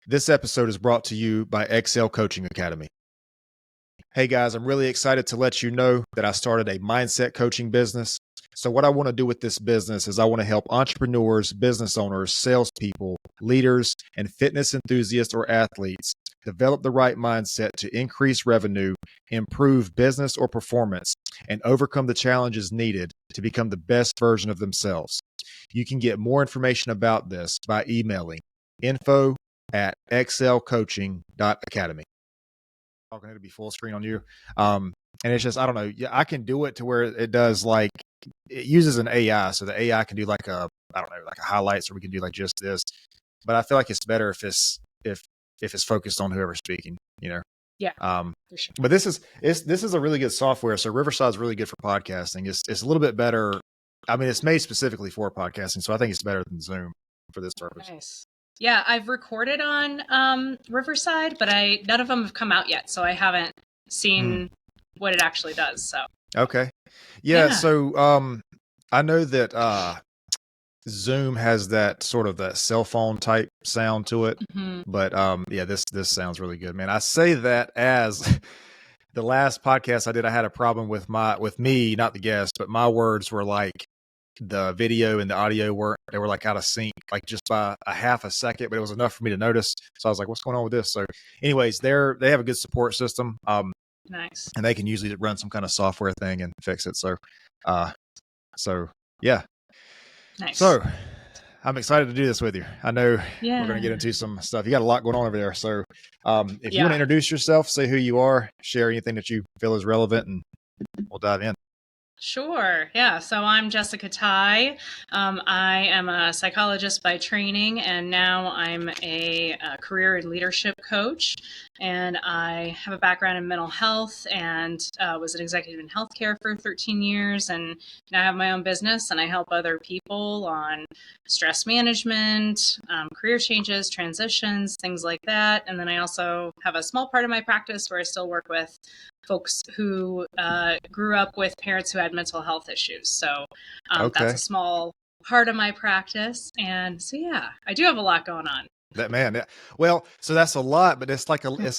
This episode is brought to you by Excel Coaching Academy. Hey guys, I'm really excited to let you know that I started a mindset coaching business. So what I want to do with this business is I want to help entrepreneurs, business owners, salespeople, leaders, and fitness enthusiasts or athletes develop the right mindset to increase revenue, improve business or performance, and overcome the challenges needed to become the best version of themselves. You can get more information about this by emailing info@excelcoaching.academy. Talking to be full screen on you. And it's just, I don't know. Yeah, I can do it to where it does like, it uses an AI. So the AI can do like a highlights, or we can do like just this. But I feel like it's better if it's focused on whoever's speaking, you know? Yeah. For sure. But this is a really good software. So Riverside's really good for podcasting. It's a little bit better. I mean, it's made specifically for podcasting. So I think it's better than Zoom for this purpose. Nice. Yeah, I've recorded on Riverside, but none of them have come out yet, so I haven't seen what it actually does. So okay, yeah. So I know that Zoom has that sort of that cell phone type sound to it, but yeah, this sounds really good, man. I say that as the last podcast I did, I had a problem with me, not the guest, but my words were like, the video and the audio were like out of sync, like just by a half a second, but it was enough for me to notice. So I was like, what's going on with this? So anyways, they have a good support system. Nice. And they can usually run some kind of software thing and fix it. So yeah. Nice. So I'm excited to do this with you. I know we're going to get into some stuff. You got a lot going on over there. So if you want to introduce yourself, say who you are, share anything that you feel is relevant, and we'll dive in. Sure. Yeah. So I'm Jesseca Tighe. I am a psychologist by training, and now I'm a career and leadership coach. And I have a background in mental health and was an executive in healthcare for 13 years. And now I have my own business, and I help other people on stress management, career changes, transitions, things like that. And then I also have a small part of my practice where I still work with folks who grew up with parents who had mental health issues. So that's a small part of my practice. And so, yeah, I do have a lot going on. That man. Yeah. Well, so that's a lot, but it's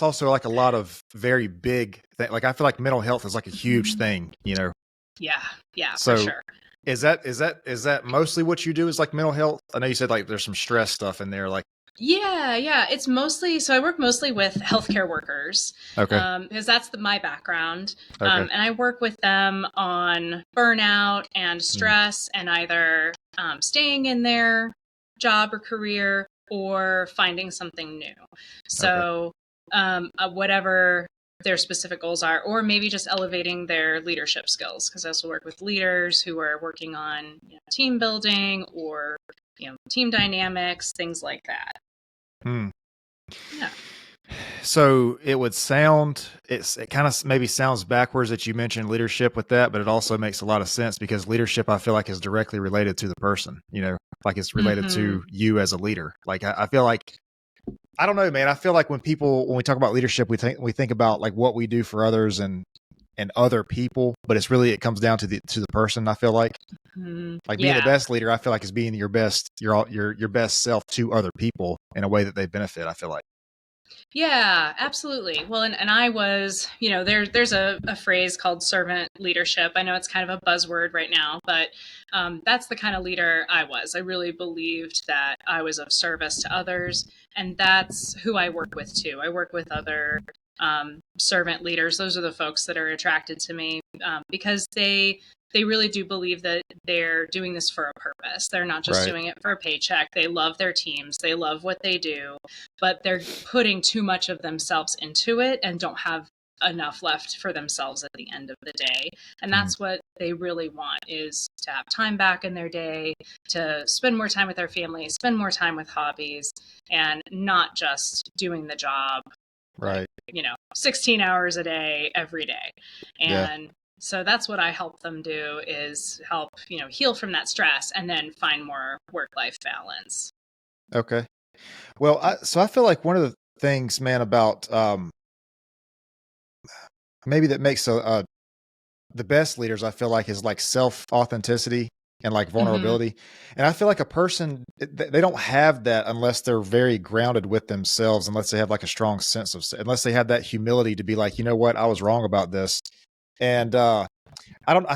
also like a lot of very big things. Like I feel like mental health is like a huge thing, you know? Yeah. Yeah, so for sure. Is that mostly what you do is like mental health? I know you said like there's some stress stuff in there, like. Yeah. It's mostly, so I work mostly with healthcare workers. Okay. Because that's my background. Okay. And I work with them on burnout and stress and either staying in their job or career or finding something new. So whatever their specific goals are, or maybe just elevating their leadership skills, because I also work with leaders who are working on team building or team dynamics, things like that. Yeah. So it would sound, it kind of maybe sounds backwards that you mentioned leadership with that, but it also makes a lot of sense because leadership, I feel like, is directly related to the person, like it's related to you as a leader. Like I feel like, I don't know, man. I feel like when we talk about leadership, we think about like what we do for others and other people, but it comes down to the person. I feel like, like being the best leader, I feel like is being your best self to other people in a way that they benefit. I feel like. Yeah, absolutely. Well, and I was, there's a phrase called servant leadership. I know it's kind of a buzzword right now, but that's the kind of leader I was. I really believed that I was of service to others, and that's who I work with too. I work with other servant leaders. Those are the folks that are attracted to me because they really do believe that they're doing this for a purpose. They're not just doing it for a paycheck. They love their teams. They love what they do, but they're putting too much of themselves into it and don't have enough left for themselves at the end of the day. And that's what they really want, is to have time back in their day, to spend more time with their family, spend more time with hobbies, and not just doing the job, 16 hours a day, every day. And so that's what I help them do, is help, heal from that stress and then find more work-life balance. Okay. Well, I feel like one of the things, man, about maybe that makes the best leaders, I feel like, is like self-authenticity. and like vulnerability. And I feel like a person, they don't have that unless they're very grounded with themselves, unless they have like a strong sense of, unless they have that humility to be like, you know what, I was wrong about this. And I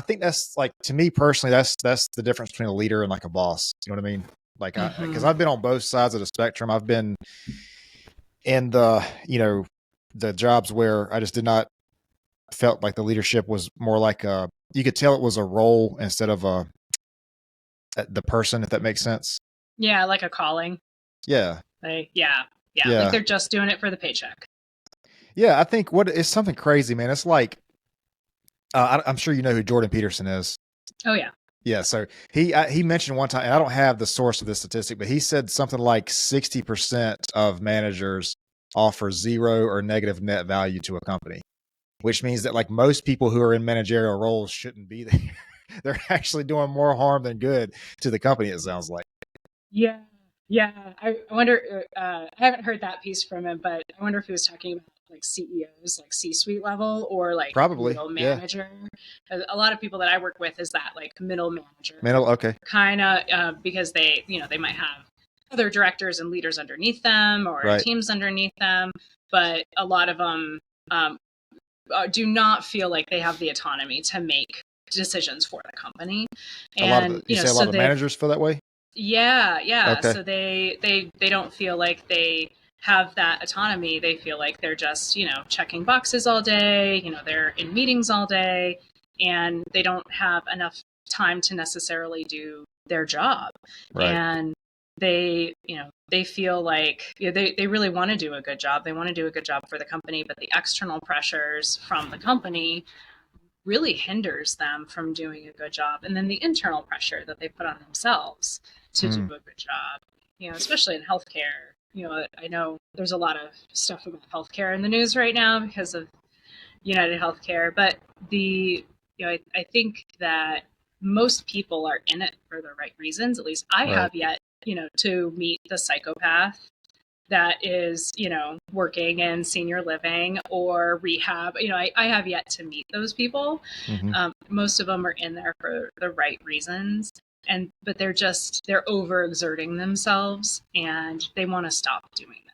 think that's like, to me personally, that's the difference between a leader and like a boss. You know what I mean? Like, because I've been on both sides of the spectrum. I've been in the jobs where I just did not felt like the leadership was more like you could tell it was a role instead of the person, if that makes sense. Yeah, like a calling. Yeah. Yeah. Like they're just doing it for the paycheck. Yeah, I think what is something crazy, man. It's like I'm sure you know who Jordan Peterson is. Oh yeah. Yeah, so he mentioned one time, and I don't have the source of this statistic, but he said something like 60% of managers offer zero or negative net value to a company, which means that like most people who are in managerial roles shouldn't be there. They're actually doing more harm than good to the company, it sounds like. Yeah. I wonder, I haven't heard that piece from him, but I wonder if he was talking about like CEOs, like C-suite level, or like Probably, middle manager. Yeah. A lot of people that I work with is that like middle manager. Okay. Kind of because they might have other directors and leaders underneath them or teams underneath them, but a lot of them do not feel like they have the autonomy to make decisions for the company. And a lot of managers feel that way. Yeah. Okay. So they don't feel like they have that autonomy. They feel like they're just checking boxes all day. They're in meetings all day, and they don't have enough time to necessarily do their job. Right. And they feel like they really want to do a good job. They want to do a good job for the company, but the external pressures from the company really hinders them from doing a good job. And then the internal pressure that they put on themselves to do a good job, especially in healthcare. I know there's a lot of stuff about healthcare in the news right now because of United Healthcare, but I think that most people are in it for the right reasons. At least I have yet, to meet the psychopath that is, working in senior living or rehab. I have yet to meet those people. Most of them are in there for the right reasons. But they're overexerting themselves and they want to stop doing that.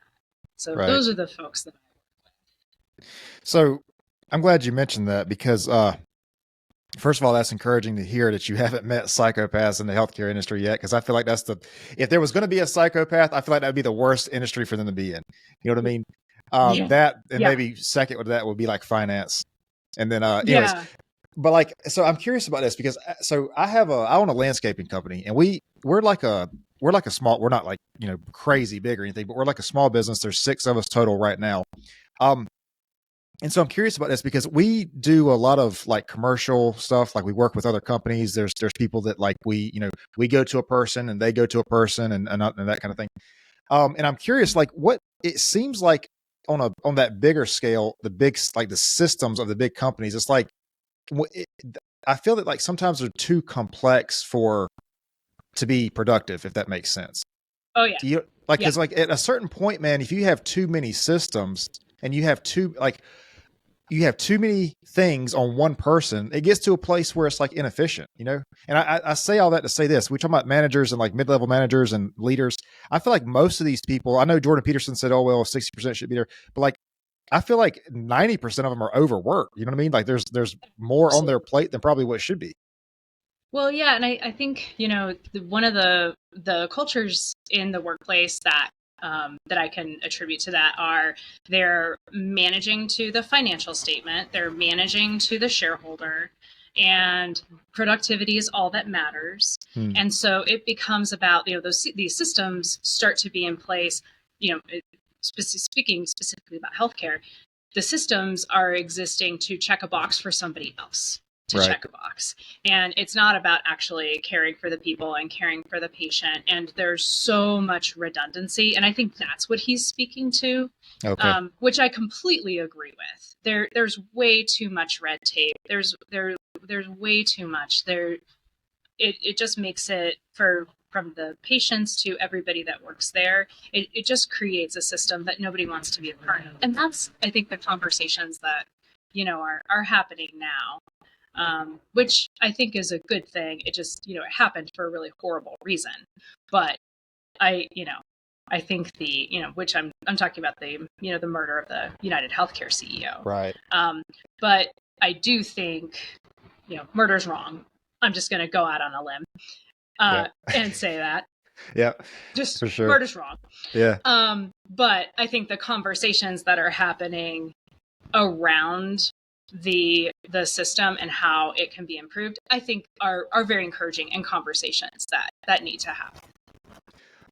So those are the folks that I work with. So I'm glad you mentioned that because, first of all, that's encouraging to hear that you haven't met psychopaths in the healthcare industry yet. Cause I feel like if there was going to be a psychopath, I feel like that'd be the worst industry for them to be in. You know what I mean? Maybe second to that would be like finance. And then, anyways, but like, so I'm curious about this because I own a landscaping company and we're like a small, we're not like, crazy big or anything, but we're like a small business. There's 6 of us total right now. And so I'm curious about this because we do a lot of like commercial stuff. Like we work with other companies. There's people that like we go to a person and they go to a person and that kind of thing. And I'm curious, like what it seems like on that bigger scale, the systems of the big companies, it's like, I feel that like sometimes they're too complex to be productive, if that makes sense. Oh yeah. Cause like at a certain point, man, if you have too many systems and you have too many things on one person, it gets to a place where it's like inefficient, And I say all that to say this, we talk about managers and like mid-level managers and leaders. I feel like most of these people, I know Jordan Peterson said, oh, well, 60% should be there, but like, I feel like 90% of them are overworked. You know what I mean? Like there's more on their plate than probably what it should be. Well, yeah. And I think, one of the cultures in the workplace that I can attribute to that are they're managing to the financial statement, they're managing to the shareholder, and productivity is all that matters. And so it becomes about, these systems start to be in place, speaking specifically about healthcare, the systems are existing to check a box for somebody else. Check a box. And it's not about actually caring for the people and caring for the patient. And there's so much redundancy. And I think that's what he's speaking to, which I completely agree with. There's way too much red tape. There's way too much there. It just makes it from the patients to everybody that works there. It just creates a system that nobody wants to be a part of. And that's, I think, the conversations that, are happening now. which I think is a good thing. It just, it happened for a really horrible reason. But I think which I'm talking about the murder of the United Healthcare CEO. Right. But I do think, murder's wrong. I'm just going to go out on a limb and say that. Yeah, just for sure. Murder's wrong. Yeah. But I think the conversations that are happening around the system and how it can be improved, I think are very encouraging, and conversations that need to happen.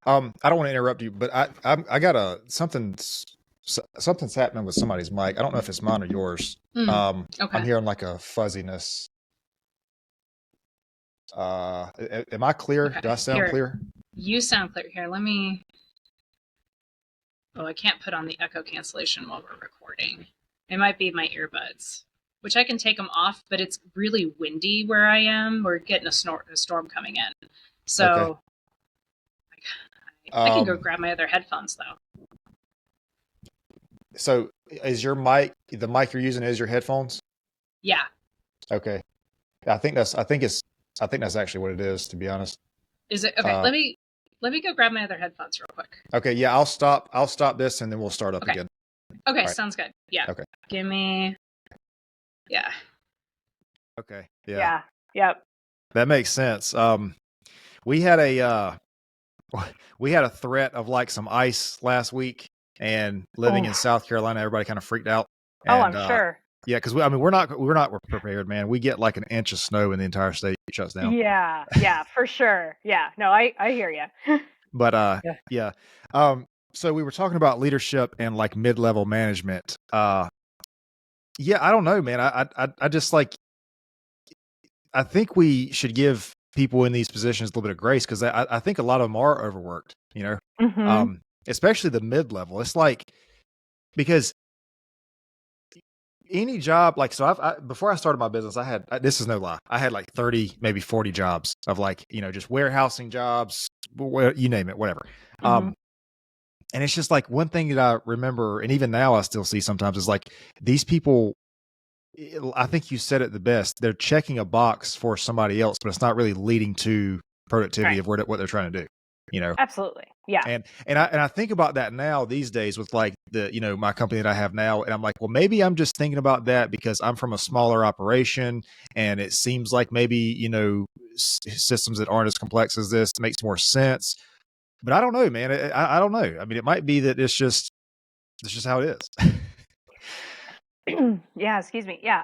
I don't want to interrupt you, but I got something's happening with somebody's mic. I don't know if it's mine or yours. Okay. I'm hearing like a fuzziness. Am I clear? Okay. Do I sound clear? You sound clear. Here, let me. Oh, I can't put on the echo cancellation while we're recording. It might be my earbuds, which I can take them off, but it's really windy where I am. We're getting a storm coming in. So okay. I can go grab my other headphones, though. So is your mic, the mic you're using is your headphones? Yeah. Okay. I think that's actually what it is, to be honest. Is it? Okay. Let me go grab my other headphones real quick. Okay. Yeah. I'll stop this and then we'll start up again. Okay. Right. Sounds good. Yeah. Okay. Give me. Yeah. Okay. Yeah. Yeah. Yep. That makes sense. We had a threat of like some ice last week, and living in South Carolina, everybody kind of freaked out. And, I'm sure. Yeah, because we're not prepared, man. We get like an inch of snow and the entire state shuts down. Yeah, for sure. Yeah, no, I hear you. But yeah. So we were talking about leadership and like mid-level management. Yeah, I don't know, man. I just like, I think we should give people in these positions a little bit of grace, because I think a lot of them are overworked, Mm-hmm. Especially the mid-level. It's like, because any job, like, so before I started my business, this is no lie, I had like 30, maybe 40 jobs of like, just warehousing jobs, you name it, whatever. Mm-hmm. And it's just like, one thing that I remember, and even now I still see sometimes, is like, these people, I think you said it the best, they're checking a box for somebody else, but it's not really leading to productivity of what they're trying to do. Absolutely. Yeah. And I think about that now these days with like the, my company that I have now. And I'm like, well, maybe I'm just thinking about that because I'm from a smaller operation, and it seems like maybe, systems that aren't as complex as this makes more sense. But I don't know, man. I don't know. I mean, it might be that it's just how it is. Yeah. Excuse me. Yeah.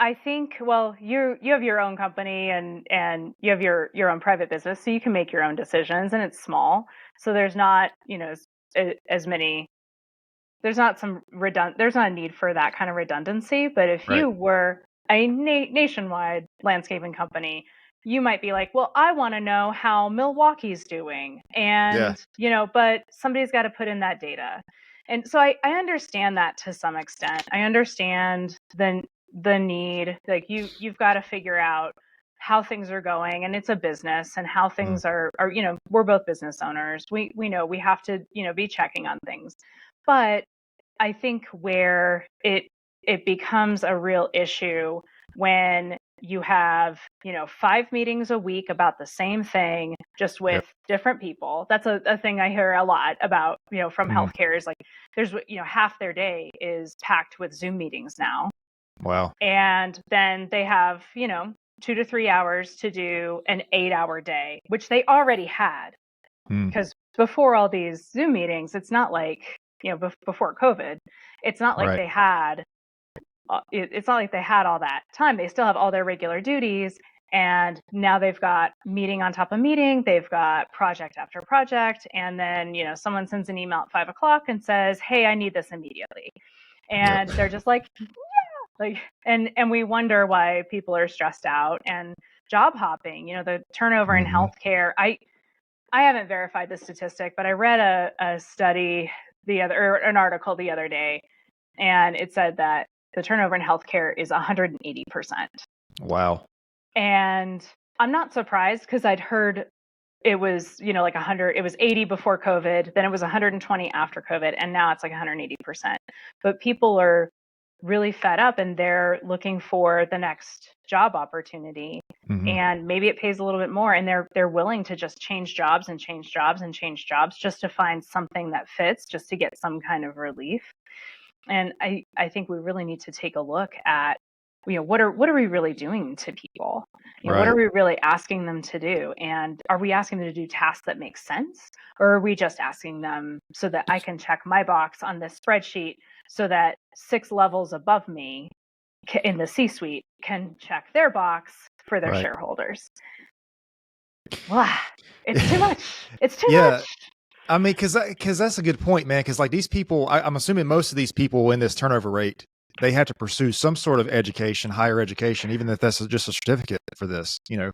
I think, well, you have your own company and you have your own private business, so you can make your own decisions, and it's small. So there's not, as many, there's not a need for that kind of redundancy. But if you were a nationwide landscaping company, you might be like, well, I want to know how Milwaukee's doing. And, but somebody's got to put in that data. And so I understand that to some extent. I understand the need, like you've got to figure out how things are going, and it's a business, and how things are we're both business owners. We know we have to, be checking on things. But I think where it becomes a real issue when you have, 5 meetings a week about the same thing, just with different people. That's a thing I hear a lot about, from healthcare, is like, there's, half their day is packed with Zoom meetings now. Wow. And then they have, 2 to 3 hours to do an 8-hour day, which they already had. Because before all these Zoom meetings, it's not like, before COVID, it's not like they had, it's not like they had all that time. They still have all their regular duties. And now they've got meeting on top of meeting. They've got project after project. And then, someone sends an email at 5:00 and says, hey, I need this immediately. And they're just like, and we wonder why people are stressed out and job hopping. The turnover in healthcare. I haven't verified the statistic, but I read a study an article the other day, and it said that the turnover in healthcare is 180%. Wow. And I'm not surprised, because I'd heard it was, like 100, it was 80 before COVID, then it was 120 after COVID, and now it's like 180%. But people are really fed up and they're looking for the next job opportunity. Mm-hmm. And maybe it pays a little bit more, and they're willing to just change jobs and change jobs and change jobs just to find something that fits, just to get some kind of relief. And I think we really need to take a look at, what are we really doing to people? What are we really asking them to do? And are we asking them to do tasks that make sense? Or are we just asking them so that I can check my box on this spreadsheet so that 6 levels above me in the C-suite can check their box for their shareholders? Wow, it's too much. It's too much. I mean, because that's a good point, man. Because like these people, I'm assuming most of these people in this turnover rate, they had to pursue some sort of education, higher education, even if that's just a certificate for this, So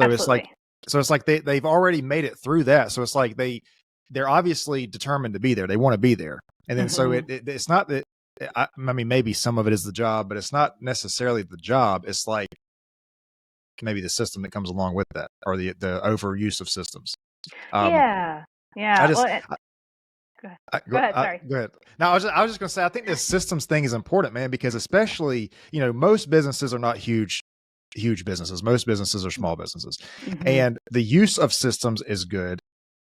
Absolutely. it's like they've already made it through that. So it's like they're obviously determined to be there. They want to be there, and then so it's not that. I mean, maybe some of it is the job, but it's not necessarily the job. It's like maybe the system that comes along with that, or the overuse of systems. Yeah. I just, Go ahead. Sorry. Go ahead. Now, I was just going to say, I think this systems thing is important, man, because especially, most businesses are not huge businesses. Most businesses are small businesses, and the use of systems is good.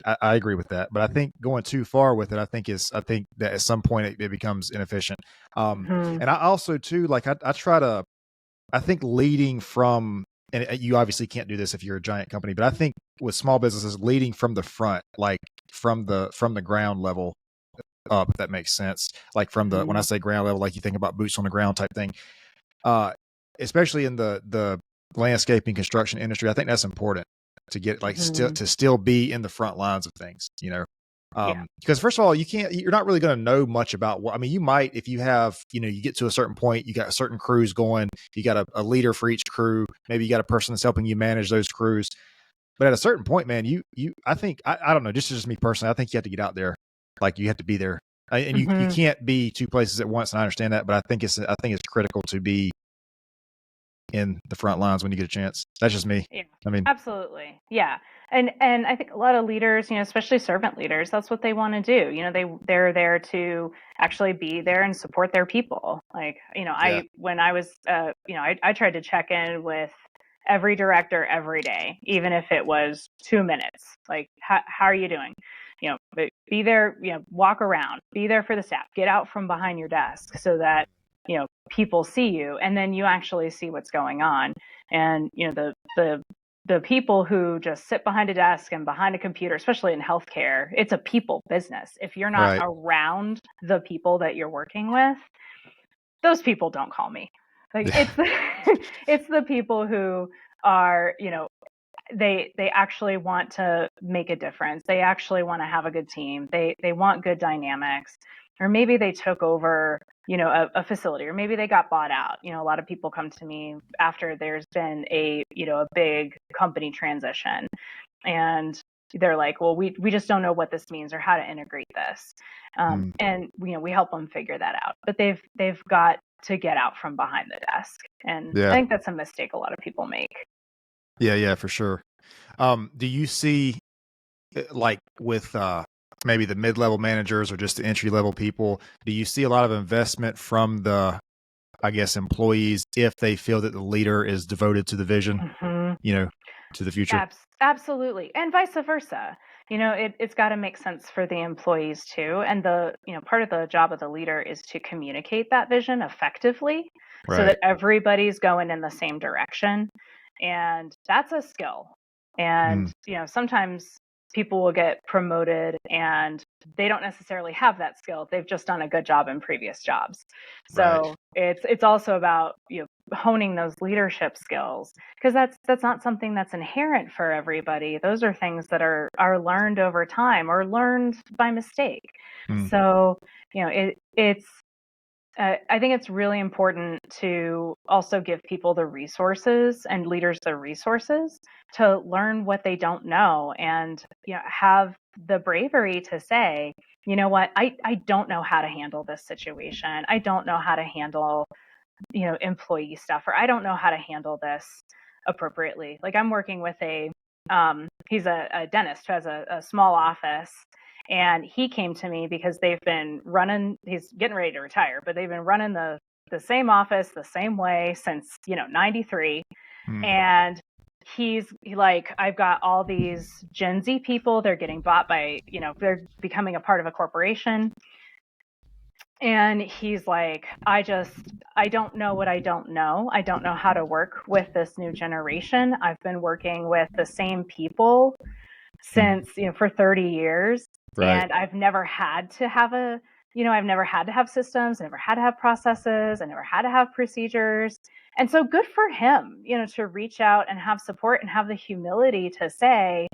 I agree with that, but I think going too far with it, I think that at some point it becomes inefficient. And I also too, like I think leading from, and you obviously can't do this if you're a giant company, but I think with small businesses, leading from the front, like from the ground level up, if that makes sense. Like from the, when I say ground level, like you think about boots on the ground type thing, especially in the landscaping construction industry, I think that's important to get still be in the front lines of things, because first of all, you're not really going to know much about you might, if you have, you get to a certain point, you got certain crews going, you got a leader for each crew. Maybe you got a person that's helping you manage those crews. But at a certain point, man, I think, I don't know, just me personally, I think you have to get out there. Like you have to be there, and you can't be 2 places at once. And I understand that, but I think it's critical to be in the front lines when you get a chance. That's just me. Yeah. I mean, absolutely. Yeah. And I think a lot of leaders, especially servant leaders, that's what they want to do. They're there to actually be there and support their people. Like, when I was, I tried to check in with every director every day, even if it was 2 minutes. Like, how are you doing? Be there, walk around, be there for the staff, get out from behind your desk so that, people see you, and then you actually see what's going on. And, the people who just sit behind a desk and behind a computer, especially in healthcare, it's a people business. If you're not around the people that you're working with, those people don't call me. Like it's the people who are, they actually want to make a difference. They actually want to have a good team. They want good dynamics. Or maybe they took over, a facility, or maybe they got bought out. A lot of people come to me after there's been a big company transition, and they're like, well, we just don't know what this means or how to integrate this. And we help them figure that out. But they've got to get out from behind the desk. And I think that's a mistake a lot of people make. Yeah, for sure. Do you see, like with maybe the mid-level managers or just the entry-level people, do you see a lot of investment from the, I guess, employees if they feel that the leader is devoted to the vision, to the future? Absolutely. And vice versa. It's got to make sense for the employees too. And part of the job of the leader is to communicate that vision effectively so that everybody's going in the same direction. And that's a skill. And, sometimes people will get promoted and they don't necessarily have that skill. They've just done a good job in previous jobs. So it's also about, honing those leadership skills, because that's not something that's inherent for everybody. Those are things that are learned over time or learned by mistake. So, it's I think it's really important to also give people the resources and leaders the resources to learn what they don't know, and have the bravery to say, you know what, I don't know how to handle this situation. I don't know how to handle employee stuff, or I don't know how to handle this appropriately. Like, I'm working with he's a dentist who has a small office. And he came to me because he's getting ready to retire, but they've been running the the same office, the same way since, 93. And he's like, I've got all these Gen Z people. They're getting bought by, they're becoming a part of a corporation. And he's like, I don't know what I don't know. I don't know how to work with this new generation. I've been working with the same people since, for 30 years. Right. And I've never had to have I've never had to have systems, I never had to have processes, I never had to have procedures. And so good for him, to reach out and have support and have the humility to say,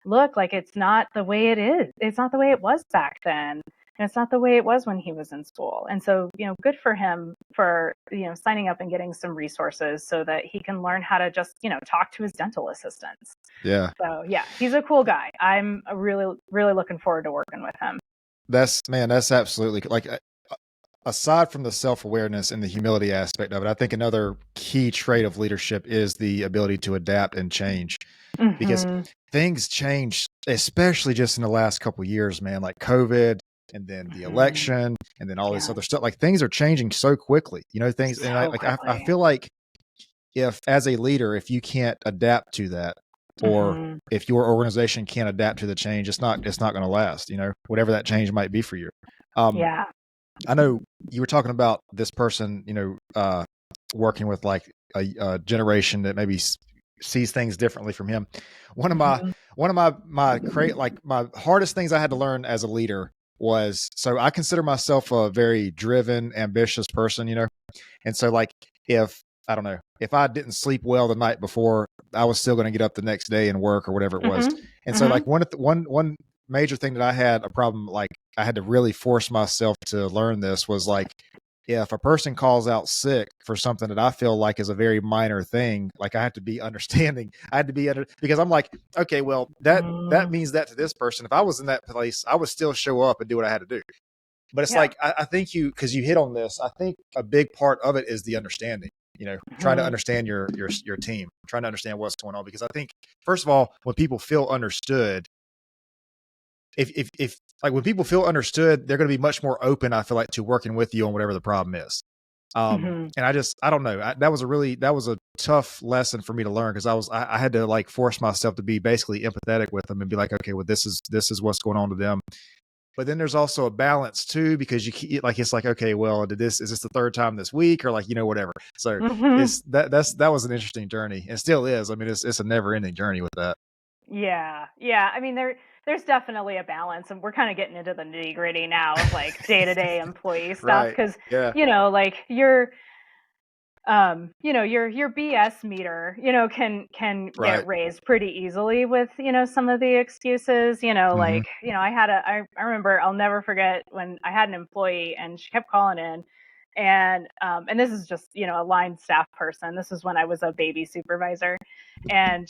look, like, it's not the way it is. It's not the way it was back then. And it's not the way it was when he was in school. And so, good for him for, signing up and getting some resources so that he can learn how to just, talk to his dental assistants. Yeah. So yeah, he's a cool guy. I'm really, really looking forward to working with him. That's absolutely, like, aside from the self-awareness and the humility aspect of it, I think another key trait of leadership is the ability to adapt and change, because things change, especially just in the last couple of years, man, like COVID, and then the election, and then all this other stuff. Like, things are changing so quickly, things. So and I feel like if, as a leader, if you can't adapt to that, or if your organization can't adapt to the change, it's not going to last, whatever that change might be for you. I know you were talking about this person, working with like a generation that maybe sees things differently from him. One of my hardest things I had to learn as a leader was, so I consider myself a very driven, ambitious person, and so, like, if I didn't sleep well the night before, I was still going to get up the next day and work or whatever it was. And so, like, one major thing that I had a problem, like, I had to really force myself to learn this, was like, if a person calls out sick for something that I feel like is a very minor thing, like, I have to be understanding. I had to be because I'm like, okay, well, that means that to this person. If I was in that place, I would still show up and do what I had to do. But it's like, I think because you hit on this, I think a big part of it is the understanding, trying to understand your team, trying to understand what's going on. Because I think, first of all, when people feel understood, if like, when people feel understood, they're going to be much more open, I feel like, to working with you on whatever the problem is. And I don't know, that was a tough lesson for me to learn, because I had to, like, force myself to be basically empathetic with them and be like, okay, well, this is what's going on to them. But then there's also a balance too, because it's like, okay, well, is this the third time this week, or, like, whatever. So that was an interesting journey, and still is. I mean, it's a never ending journey with that. Yeah. I mean, there's definitely a balance, and we're kind of getting into the nitty gritty now of, like, day-to-day employee stuff, because like, your BS meter, can get raised pretty easily with, some of the excuses, like, I remember, I'll never forget when I had an employee and she kept calling in, and this is just, a line staff person. This is when I was a baby supervisor, and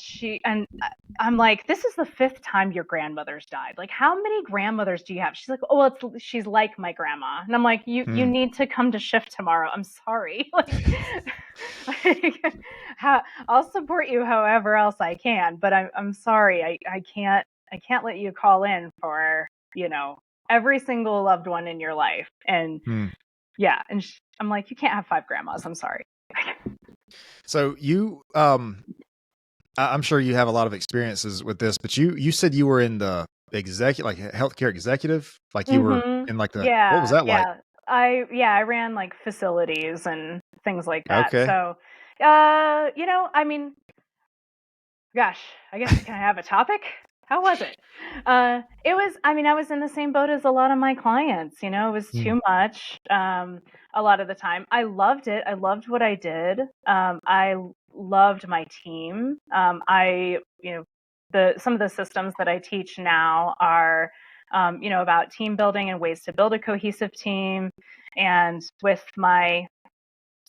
I'm like, this is the 5th time your grandmother's died. Like, how many grandmothers do you have? She's like, oh, well, she's like my grandma. And I'm like, you need to come to shift tomorrow. I'm sorry. Like, I'll support you however else I can, but I'm sorry. I can't let you call in for, every single loved one in your life. And and I'm like, you can't have 5 grandmas. I'm sorry. So you, I'm sure you have a lot of experiences with this, but you said you were in the executive, like, healthcare executive, like, you were in, like, the, what was that like? I ran, like, facilities and things like that. Okay. So, I mean, gosh, I guess, can I have a topic? How was it? It was, I mean, I was in the same boat as a lot of my clients, it was too much, a lot of the time. I loved it. I loved what I did. I loved my team. Some of the systems that I teach now are, about team building and ways to build a cohesive team. And with my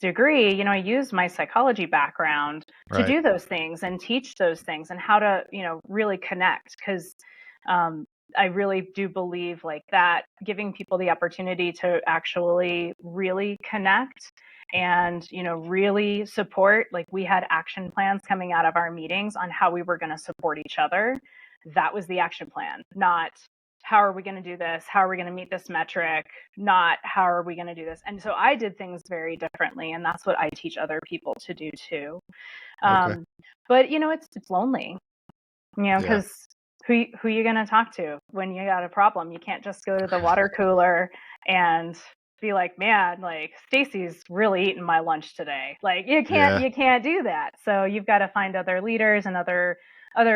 degree, I use my psychology background to do those things and teach those things, and how to, really connect, because I really do believe, like, that giving people the opportunity to actually really connect and, really support. Like, we had action plans coming out of our meetings on how we were going to support each other. That was the action plan, not, how are we going to do this? How are we going to meet this metric? Not how are we going to do this? And so I did things very differently, and that's what I teach other people to do too. Okay. But it's lonely, Yeah. because who you going to talk to when you got a problem? You can't just go to the water cooler and be like, man, like Stacy's really eating my lunch today. Like you can't do that. So you've got to find other leaders and other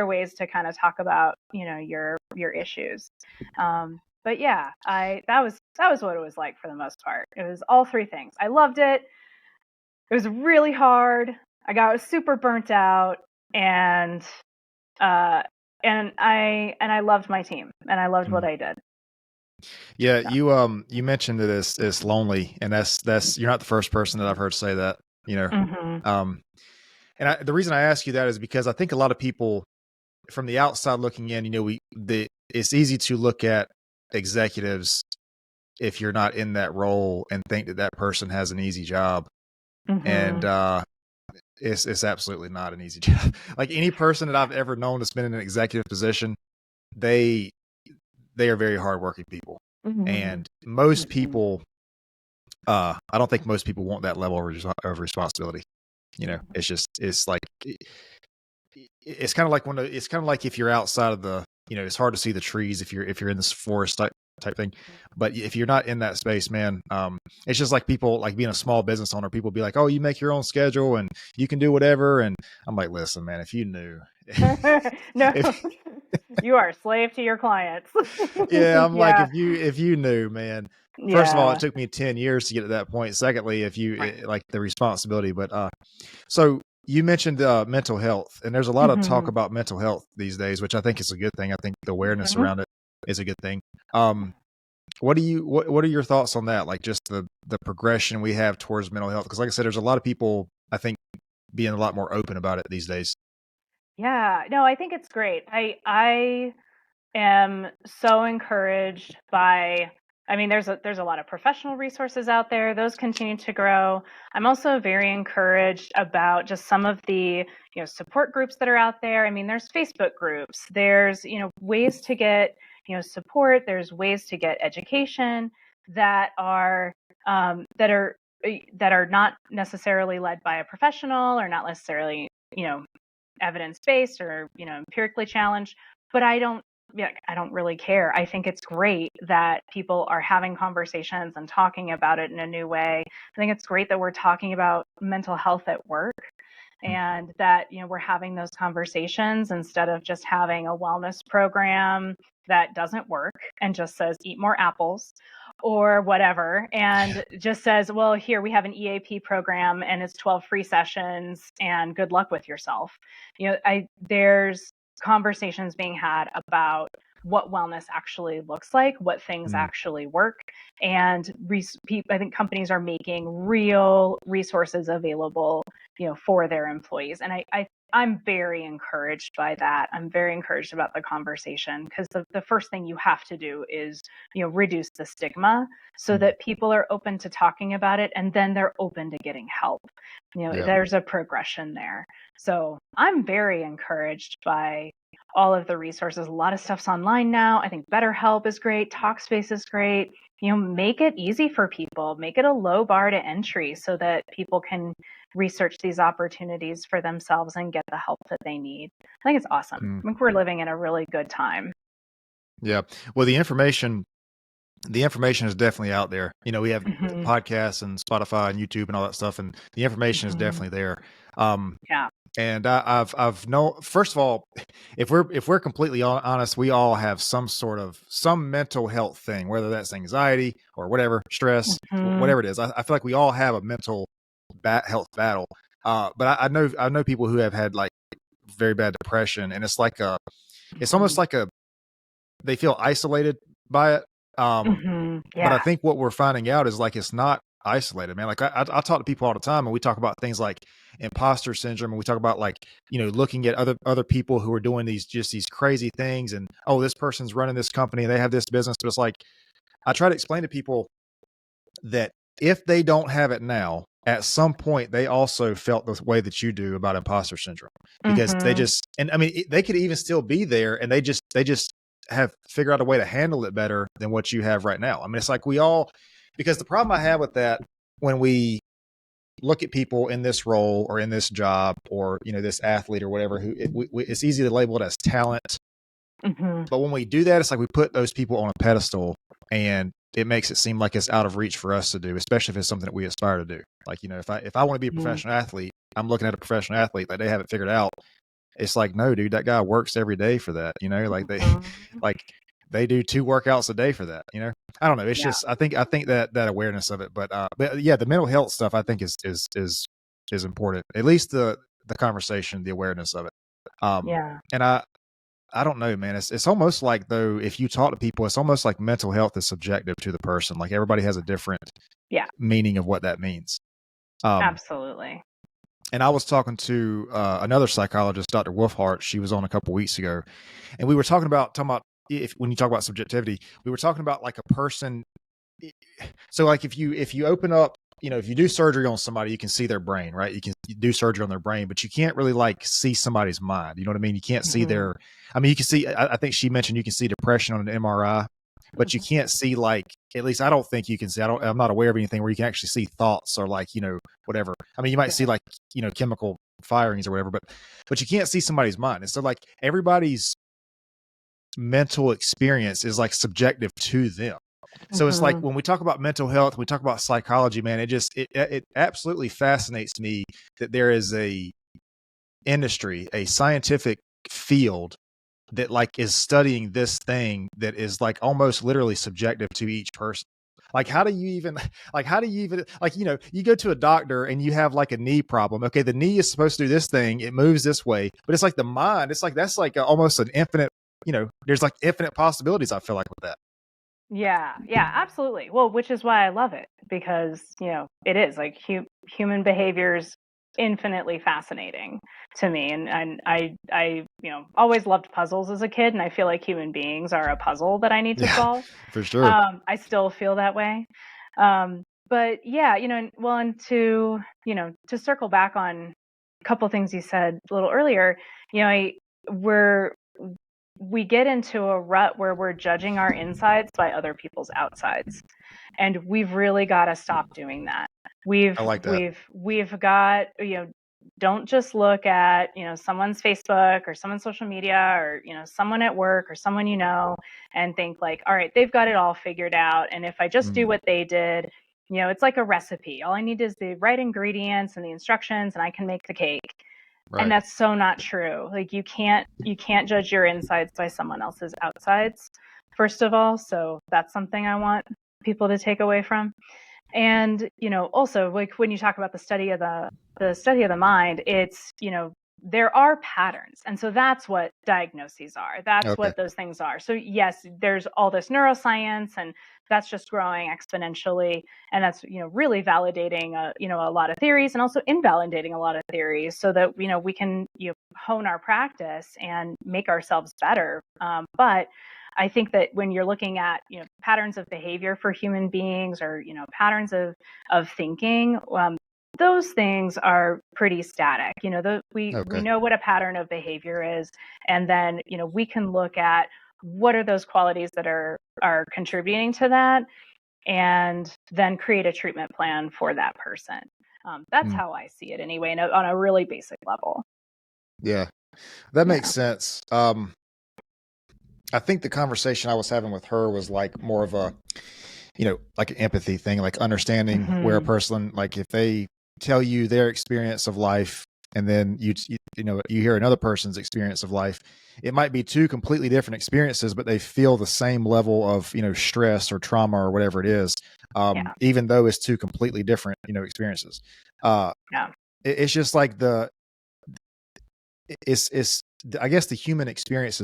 ways to kind of talk about, your issues. But yeah, that was what it was like for the most part. It was all three things. I loved it. It was really hard. I got super burnt out, and I loved my team, and I loved what I did. Yeah, you mentioned that it's lonely, and that's you're not the first person that I've heard say that. And the reason I ask you that is because I think a lot of people from the outside looking in, it's easy to look at executives if you're not in that role and think that person has an easy job, and it's absolutely not an easy job. Like any person that I've ever known that's been in an executive position, they are very hardworking people. And most people, I don't think most people want that level of responsibility. It's like, it's kind of like if you're outside of the, it's hard to see the trees if you're in this forest type thing. But if you're not in that space, man, it's just like people, like being a small business owner, people be like, oh, you make your own schedule and you can do whatever. And I'm like, listen, man, if you knew. No, you are a slave to your clients. Yeah, I'm like, if you knew, man. First of all, it took me 10 years to get to that point. Secondly, if you like the responsibility, but so you mentioned mental health, and there's a lot of talk about mental health these days, which I think is a good thing. I think the awareness around it is a good thing. What are your thoughts on that? Like just the progression we have towards mental health? Because like I said, there's a lot of people, I think, being a lot more open about it these days. Yeah, no, I think it's great. I am so encouraged by, there's a lot of professional resources out there. Those continue to grow. I'm also very encouraged about just some of the, support groups that are out there. There's Facebook groups. There's, ways to get, support. There's ways to get education that are not necessarily led by a professional, or not necessarily, evidence-based or, empirically challenged, but I don't really care. I think it's great that people are having conversations and talking about it in a new way. I think it's great that we're talking about mental health at work, and that, we're having those conversations instead of just having a wellness program that doesn't work and just says eat more apples or whatever, and just says, well, here we have an EAP program and it's 12 free sessions and good luck with yourself. There's conversations being had about what wellness actually looks like, what things actually work, and I think companies are making real resources available, for their employees, and I'm very encouraged by that. I'm very encouraged about the conversation, because the first thing you have to do is, reduce the stigma so that people are open to talking about it, and then they're open to getting help. There's a progression there. So I'm very encouraged by all of the resources. A lot of stuff's online now. I think BetterHelp is great. Talkspace is great. Make it easy for people. Make it a low bar to entry so that people can research these opportunities for themselves and get the help that they need. I think it's awesome. I think we're living in a really good time. Yeah. Well, the information is definitely out there. We have podcasts and Spotify and YouTube and all that stuff, and the information is definitely there. Yeah. And I've known, first of all, if we're completely honest, we all have some mental health thing, whether that's anxiety or whatever, stress, whatever it is. I feel like we all have a mental health battle. But I know people who have had like very bad depression, and it's like it's almost like they feel isolated by it. But I think what we're finding out is like, it's not isolated, man. Like I talk to people all the time, and we talk about things like imposter syndrome, and we talk about like, looking at other people who are doing these crazy things, and oh, this person's running this company, they have this business. But it's like, I try to explain to people that if they don't have it now, at some point they also felt the way that you do about imposter syndrome, because they just, and they could even still be there, and they just have figured out a way to handle it better than what you have right now. I mean, it's like because the problem I have with that when we look at people in this role or in this job or, this athlete or whatever, it's easy to label it as talent. Mm-hmm. But when we do that, it's like we put those people on a pedestal and it makes it seem like it's out of reach for us to do, especially if it's something that we aspire to do. Like, if I want to be a professional athlete, I'm looking at a professional athlete, like they have it figured out. It's like, no, dude, that guy works every day for that. Like they do 2 workouts a day for that. I don't know. It's just, I think that awareness of it, but yeah, the mental health stuff I think is important. At least the conversation, the awareness of it. And I don't know, man. It's almost like, though, if you talk to people, it's almost like mental health is subjective to the person. Like everybody has a different meaning of what that means. Absolutely. And I was talking to another psychologist, Dr. Wolfhart. She was on a couple weeks ago, and we were talking about when you talk about subjectivity, we were talking about like a person. So like if you open up, if you do surgery on somebody, you can see their brain, right? You can do surgery on their brain, but you can't really like see somebody's mind. You know what I mean? You can't see you can see, I think she mentioned you can see depression on an MRI, but you can't see like, at least I don't think you can see, I'm not aware of anything where you can actually see thoughts or like, whatever. I mean, you might see like, chemical firings or whatever, but you can't see somebody's mind. And so like everybody's mental experience is like subjective to them. So it's like when we talk about mental health, we talk about psychology, man, it absolutely fascinates me that there is a industry, a scientific field that like is studying this thing that is like almost literally subjective to each person. Like, how do you even, you go to a doctor and you have like a knee problem. Okay. The knee is supposed to do this thing. It moves this way, but it's like the mind, it's like, that's like almost an infinite, there's like infinite possibilities. I feel like with that. Yeah, absolutely. Well, which is why I love it, because, it is like human behavior is infinitely fascinating to me. And I always loved puzzles as a kid. And I feel like human beings are a puzzle that I need to solve. For sure. I still feel that way. But yeah, and to circle back on a couple things you said a little earlier, we get into a rut where we're judging our insides by other people's outsides. And we've really got to stop doing that. I like that. We've got, don't just look at, someone's Facebook or someone's social media or, someone at work or someone, and think like, all right, they've got it all figured out. And if I just do what they did, it's like a recipe. All I need is the right ingredients and the instructions and I can make the cake. Right. And that's so not true. Like you can't judge your insides by someone else's outsides, first of all. So that's something I want people to take away from. And, also like when you talk about the study of the mind, it's, there are patterns. And so that's what diagnoses are. That's what those things are. So yes, there's all this neuroscience and that's just growing exponentially. And that's, really validating, a lot of theories and also invalidating a lot of theories so that, we can hone our practice and make ourselves better. But I think that when you're looking at, patterns of behavior for human beings or, patterns of thinking, those things are pretty static. We know what a pattern of behavior is. And then, we can look at what are those qualities that are contributing to that and then create a treatment plan for that person. That's how I see it anyway, on a really basic level. Yeah, that makes sense. I think the conversation I was having with her was like more of a, like an empathy thing, like understanding where a person, like if they tell you their experience of life and then you hear another person's experience of life, it might be 2 completely different experiences, but they feel the same level of, stress or trauma or whatever it is, even though it's 2 completely different, experiences. It's just like it's I guess the human experience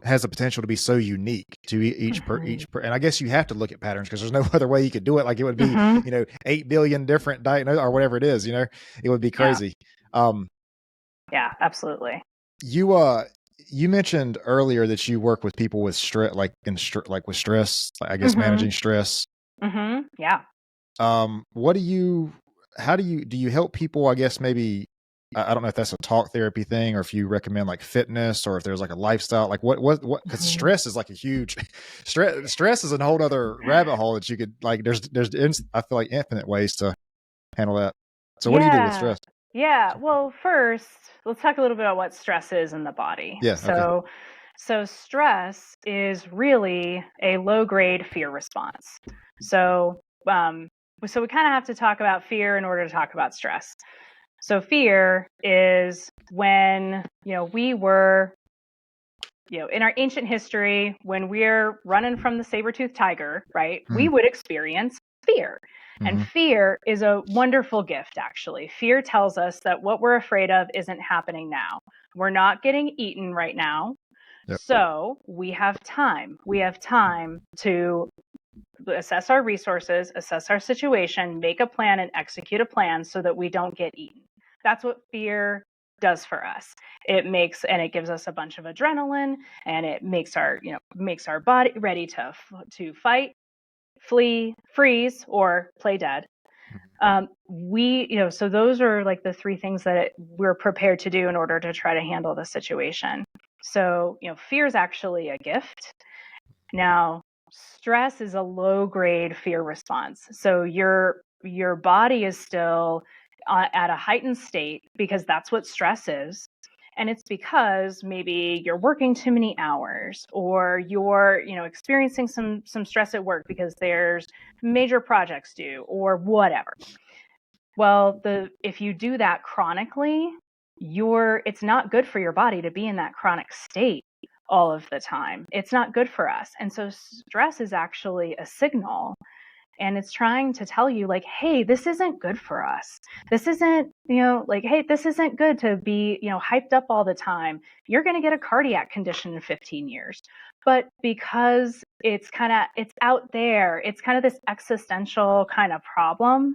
has the potential to be so unique to each and I guess you have to look at patterns because there's no other way you could do it. Like it would be, 8 billion different diagnoses or whatever it is, it would be crazy. Yeah, absolutely. You mentioned earlier that you work with people with stress, with stress, I guess managing stress. Yeah. Do you help people, I guess maybe I don't know if that's a talk therapy thing or if you recommend like fitness or if there's like a lifestyle, like what, because stress is like a huge stress is a whole other rabbit hole that you could like, I feel like infinite ways to handle that. So what do you do with stress? Yeah. Well, first, let's talk a little bit about what stress is in the body. Yeah. Okay. So stress is really a low-grade fear response. So we kind of have to talk about fear in order to talk about stress. So fear is when, we were, in our ancient history, when we're running from the saber-toothed tiger, right, we would experience fear. And fear is a wonderful gift, actually. Fear tells us that what we're afraid of isn't happening now. We're not getting eaten right now. Yep. So we have time. We have time to assess our resources, assess our situation, make a plan, and execute a plan so that we don't get eaten. That's what fear does for us. It gives us a bunch of adrenaline, and it makes our body ready to fight, flee, freeze, or play dead. So those are like the three things that we're prepared to do in order to try to handle the situation. So, fear is actually a gift. Now, stress is a low grade fear response. So your body is still at a heightened state because that's what stress is. And it's because maybe you're working too many hours or you're, experiencing some stress at work because there's major projects due or whatever. Well, if you do that chronically, it's not good for your body to be in that chronic state all of the time. It's not good for us. And so stress is actually a signal, and it's trying to tell you like, hey, this isn't good for us. This isn't, hey, this isn't good to be, hyped up all the time. You're going to get a cardiac condition in 15 years. But because it's out there, it's kind of this existential kind of problem,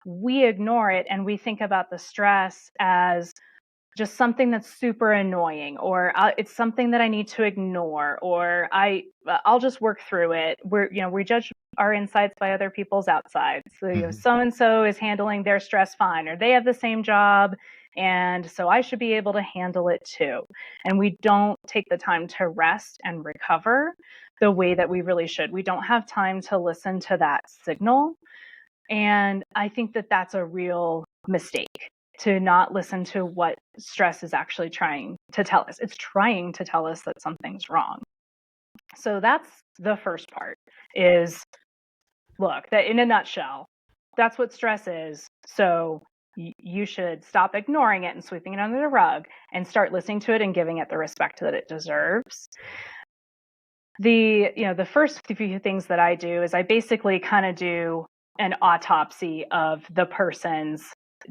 we ignore it and we think about the stress as just something that's super annoying, or it's something that I need to ignore, or I'll just work through it. We judge our insides by other people's outsides. So, so-and-so is handling their stress fine, or they have the same job, and so I should be able to handle it too. And we don't take the time to rest and recover the way that we really should. We don't have time to listen to that signal. And I think that that's a real mistake, to not listen to what stress is actually trying to tell us. It's trying to tell us that something's wrong. So that's the first part, is look, that in a nutshell, that's what stress is. So you should stop ignoring it and sweeping it under the rug and start listening to it and giving it the respect that it deserves. The first few things that I do is I basically kind of do an autopsy of the person's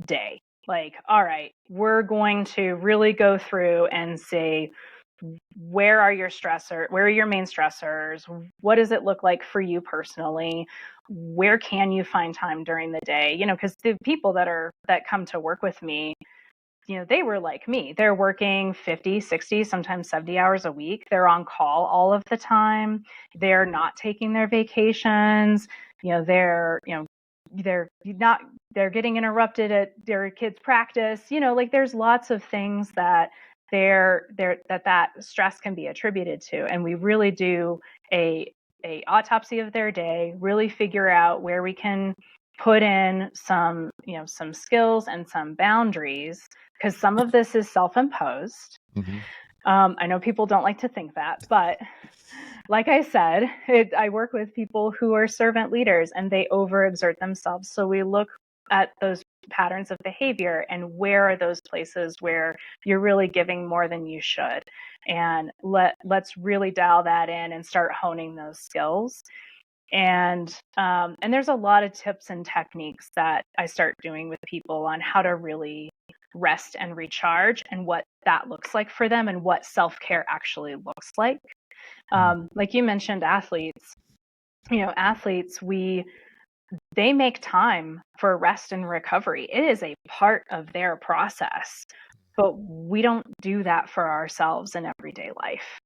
day. Like, all right, we're going to really go through and say, where are your main stressors? What does it look like for you personally? Where can you find time during the day? Because the people that come to work with me, they were like me. They're working 50, 60, sometimes 70 hours a week. They're on call all of the time. They're not taking their vacations. They're getting interrupted at their kids' practice. There's lots of things that that stress can be attributed to. And we really do a autopsy of their day, really figure out where we can put in some skills and some boundaries, because some of this is self-imposed. I know people don't like to think that, but like I said, I work with people who are servant leaders and they overexert themselves. So we look at those patterns of behavior and where are those places where you're really giving more than you should. And let's really dial that in and start honing those skills. And there's a lot of tips and techniques that I start doing with people on how to really rest and recharge and what that looks like for them and what self-care actually looks like. Like you mentioned, athletes, they make time for rest and recovery. It is a part of their process, but we don't do that for ourselves in everyday life.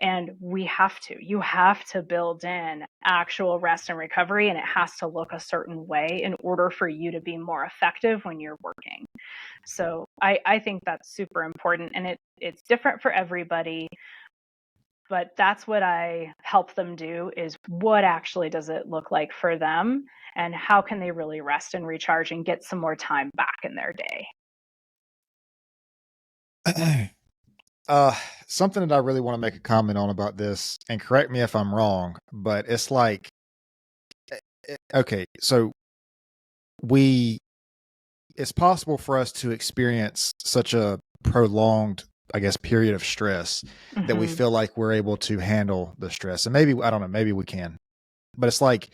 And you have to build in actual rest and recovery, and it has to look a certain way in order for you to be more effective when you're working. So I think that's super important, and it's different for everybody. But that's what I help them do, is what actually does it look like for them, and how can they really rest and recharge and get some more time back in their day. Something that I really want to make a comment on about this, and correct me if I'm wrong, but it's like, okay, so it's possible for us to experience such a prolonged, I guess, period of stress that we feel like we're able to handle the stress. And maybe, I don't know, maybe we can, but it's like,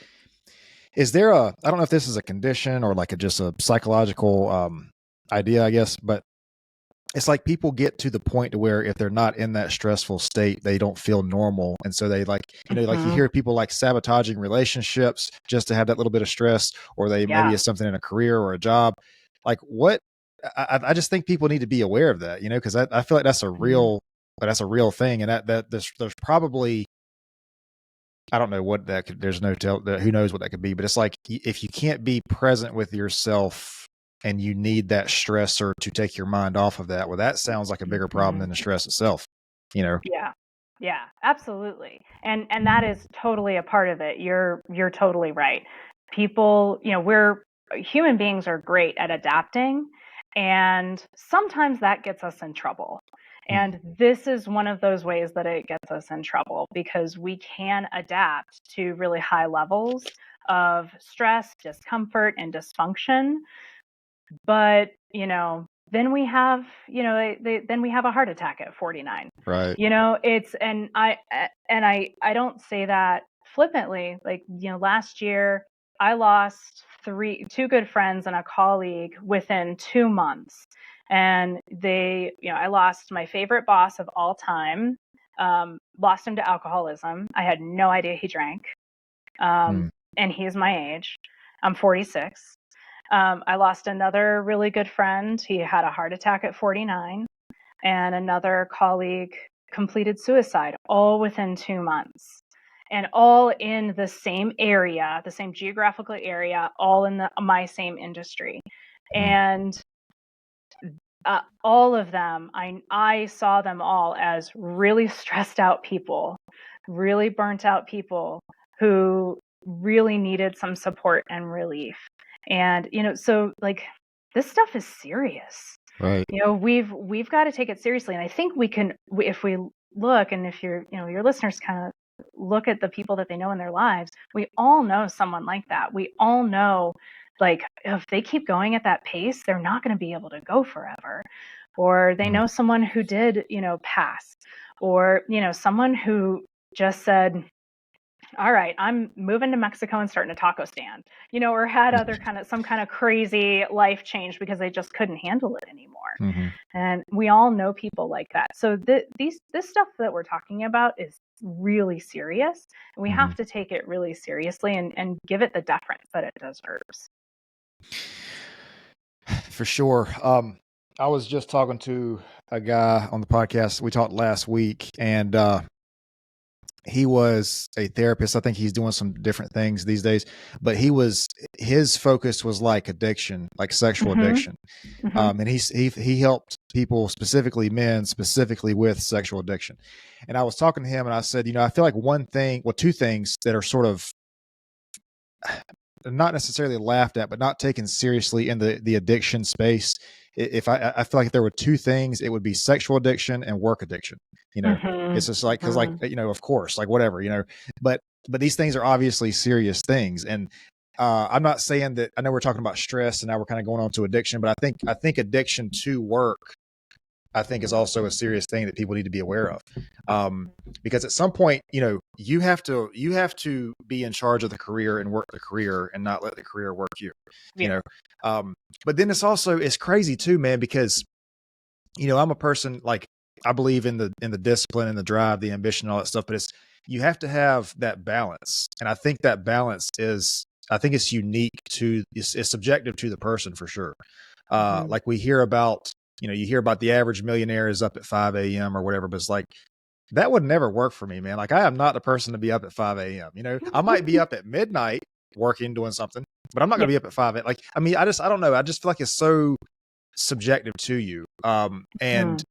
I don't know if this is a condition or like just a psychological idea, I guess, but it's like people get to the point to where if they're not in that stressful state, they don't feel normal. And so they like, like you hear people like sabotaging relationships just to have that little bit of stress, or maybe it's something in a career or a job. Like I just think people need to be aware of that, because I feel like that's a real thing. And that there's probably, I don't know what that could, there's no tell, who knows what that could be, but it's like, if you can't be present with yourself and you need that stressor to take your mind off of that, well, that sounds like a bigger problem than the stress itself, Yeah, absolutely. And that is totally a part of it. You're totally right. People, human beings are great at adapting, and sometimes that gets us in trouble. And this is one of those ways that it gets us in trouble, because we can adapt to really high levels of stress, discomfort, and dysfunction. But, then we have, then we have a heart attack at 49. Right. I don't say that flippantly. Like, last year I lost two good friends and a colleague within 2 months. And I lost my favorite boss of all time, lost him to alcoholism. I had no idea he drank. And he's my age. I'm 46. I lost another really good friend. He had a heart attack at 49, and another colleague completed suicide, all within 2 months, and all in the same area, the same geographical area, all in my same industry. And all of them, I saw them all as really stressed out people, really burnt out people who really needed some support and relief. And, so like, this stuff is serious. Right. We've got to take it seriously. And I think we can, if we look, and if your listeners kind of look at the people that they know in their lives, we all know someone like that. We all know, like, if they keep going at that pace, they're not going to be able to go forever. Or they know someone who did, pass, or, someone who just said, all right, I'm moving to Mexico and starting a taco stand, or had some kind of crazy life change because they just couldn't handle it anymore. And we all know people like that. So this stuff that we're talking about is really serious. And we have to take it really seriously and give it the deference that it deserves. For sure. I was just talking to a guy on the podcast. We talked last week, and he was a therapist. I think he's doing some different things these days, but his focus was like addiction, like sexual addiction. And he helped people, specifically men, specifically with sexual addiction. And I was talking to him, and I said, I feel like two things that are sort of not necessarily laughed at, but not taken seriously in the addiction space. If I feel like if there were two things, it would be sexual addiction and work addiction. It's just like, cause like, of course, like whatever, but these things are obviously serious things. And I'm not saying that, I know we're talking about stress and now we're kind of going on to addiction, but I think addiction to work, I think, is also a serious thing that people need to be aware of. Because at some point, you have to be in charge of the career and work the career and not let the career work you, but then it's crazy too, man, because, I'm a person, like, I believe in the discipline and the drive, the ambition, all that stuff, but you have to have that balance. And I think that balance it's unique it's subjective to the person for sure. Like we hear about, you hear about the average millionaire is up at 5 a.m. or whatever, but it's like, that would never work for me, man. Like, I am not the person to be up at 5 a.m. I might be up at midnight working, doing something, but I'm not going to be up at 5 a.m. Like, I mean, I don't know. I just feel like it's so subjective to you. And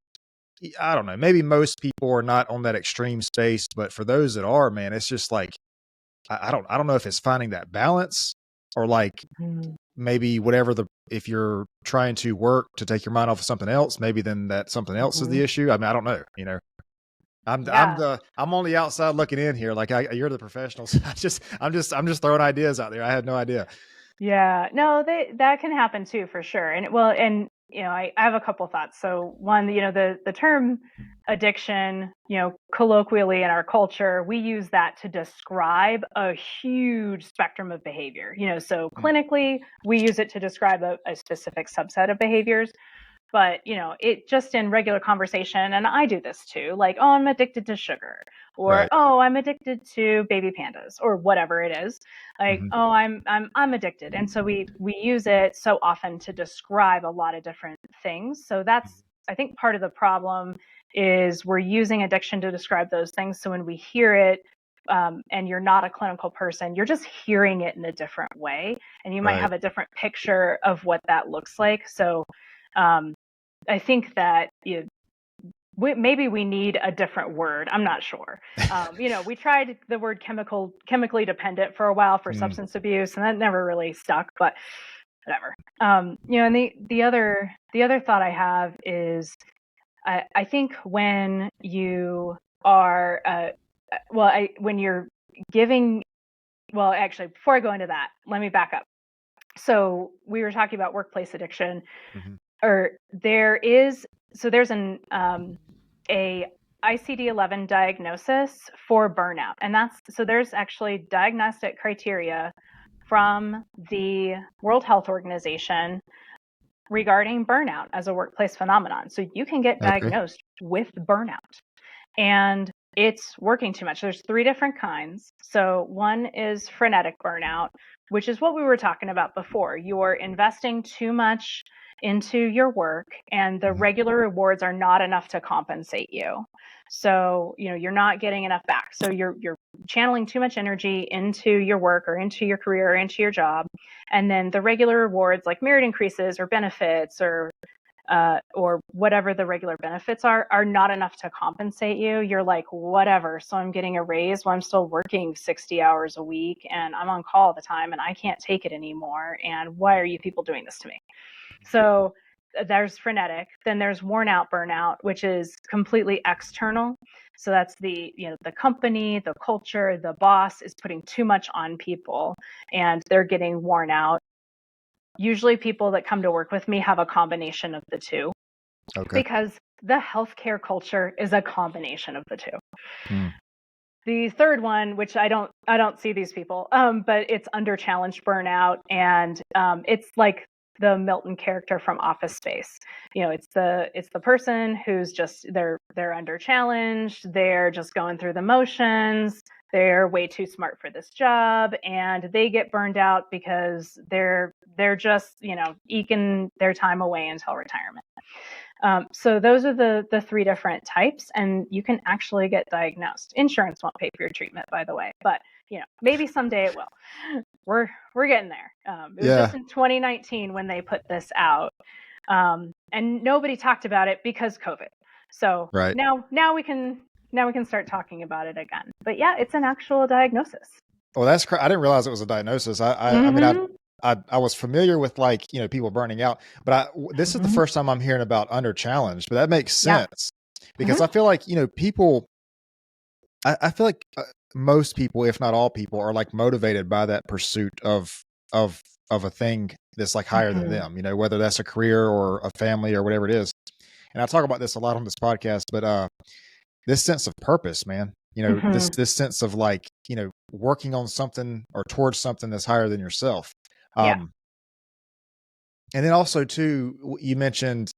I don't know, maybe most people are not on that extreme space, but for those that are, man, it's just like, I don't know if it's finding that balance or like maybe if you're trying to work to take your mind off of something else, maybe then that something else is the issue. I mean, I don't know, I'm on the outside looking in here. Like you're the professionals. I'm just throwing ideas out there. I had no idea. Yeah, no, that can happen too, for sure. And I have a couple thoughts. So one, the term addiction, colloquially in our culture, we use that to describe a huge spectrum of behavior. So clinically, we use it to describe a specific subset of behaviors. But, it just in regular conversation, and I do this too, like, oh, I'm addicted to sugar, or, Right. oh, I'm addicted to baby pandas, or whatever it is. Like, oh, I'm addicted. And so we use it so often to describe a lot of different things. So that's, I think, part of the problem is we're using addiction to describe those things. So when we hear it, and you're not a clinical person, you're just hearing it in a different way, and you might have a different picture of what that looks like. So I think that maybe we need a different word. I'm not sure. We tried the word chemically dependent for a while for substance abuse, and that never really stuck. But whatever. And the other thought I have is, I think when you are when you're giving. Well, actually, before I go into that, let me back up. So we were talking about workplace addiction. Or there's an a ICD-11 diagnosis for burnout, and there's actually diagnostic criteria from the World Health Organization regarding burnout as a workplace phenomenon. So you can get diagnosed with burnout, and it's working too much. There's 3 different kinds. So one is frenetic burnout, which is what we were talking about before. You're investing too much into your work, and the regular rewards are not enough to compensate you. So, you're not getting enough back. So you're channeling too much energy into your work or into your career or into your job. And then the regular rewards like merit increases or benefits or whatever the regular benefits are not enough to compensate you. You're like, whatever. So I'm getting a raise while I'm still working 60 hours a week, and I'm on call all the time, and I can't take it anymore. And why are you people doing this to me? So there's frenetic. Then there's worn out burnout, which is completely external. So that's the company, the culture, the boss is putting too much on people, and they're getting worn out. Usually people that come to work with me have a combination of the two, because the healthcare culture is a combination of the two. The third one, which I don't see these people, but it's under challenged burnout, and it's like the Milton character from Office Space. It's the person who's just they're under challenged, they're just going through the motions, they're way too smart for this job, and they get burned out because they're just eking their time away until retirement. So those are the 3 different types, and you can actually get diagnosed. Insurance won't pay for your treatment, by the way, but maybe someday it will. We're getting there. It was just in 2019 when they put this out, and nobody talked about it because COVID. So now we can start talking about it again. But yeah, it's an actual diagnosis. Well, that's I didn't realize it was a diagnosis. I mean, I was familiar with people burning out, but this is the first time I'm hearing about under challenged. But that makes sense because I feel like people. I feel like most people, if not all people, are motivated by that pursuit of a thing that's higher than them. Whether that's a career or a family or whatever it is. And I talk about this a lot on this podcast, but this sense of purpose, man. This sense of working on something or towards something that's higher than yourself. And then also too, you mentioned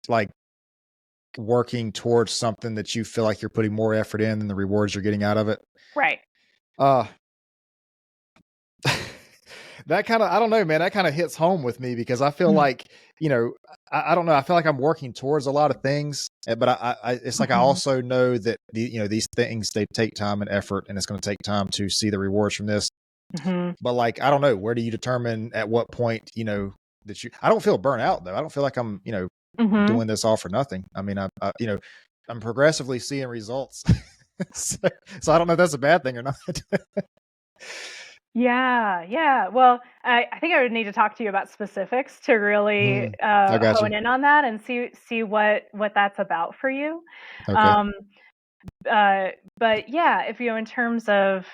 working towards something that you feel like you're putting more effort in than the rewards you're getting out of it. Right. That kind of, I don't know, man, that kind of hits home with me because I feel like, I don't know. I feel like I'm working towards a lot of things, but it's I also know that these things, they take time and effort, and it's going to take time to see the rewards from this. But I don't know, where do you determine at what point, that I don't feel burnt out though. I don't feel like I'm, doing this all for nothing. I mean, I'm progressively seeing results. so I don't know if that's a bad thing or not. Yeah. Well, I think I would need to talk to you about specifics to really I got you. hone in on that and see what that's about for you. Okay. But yeah, if in terms of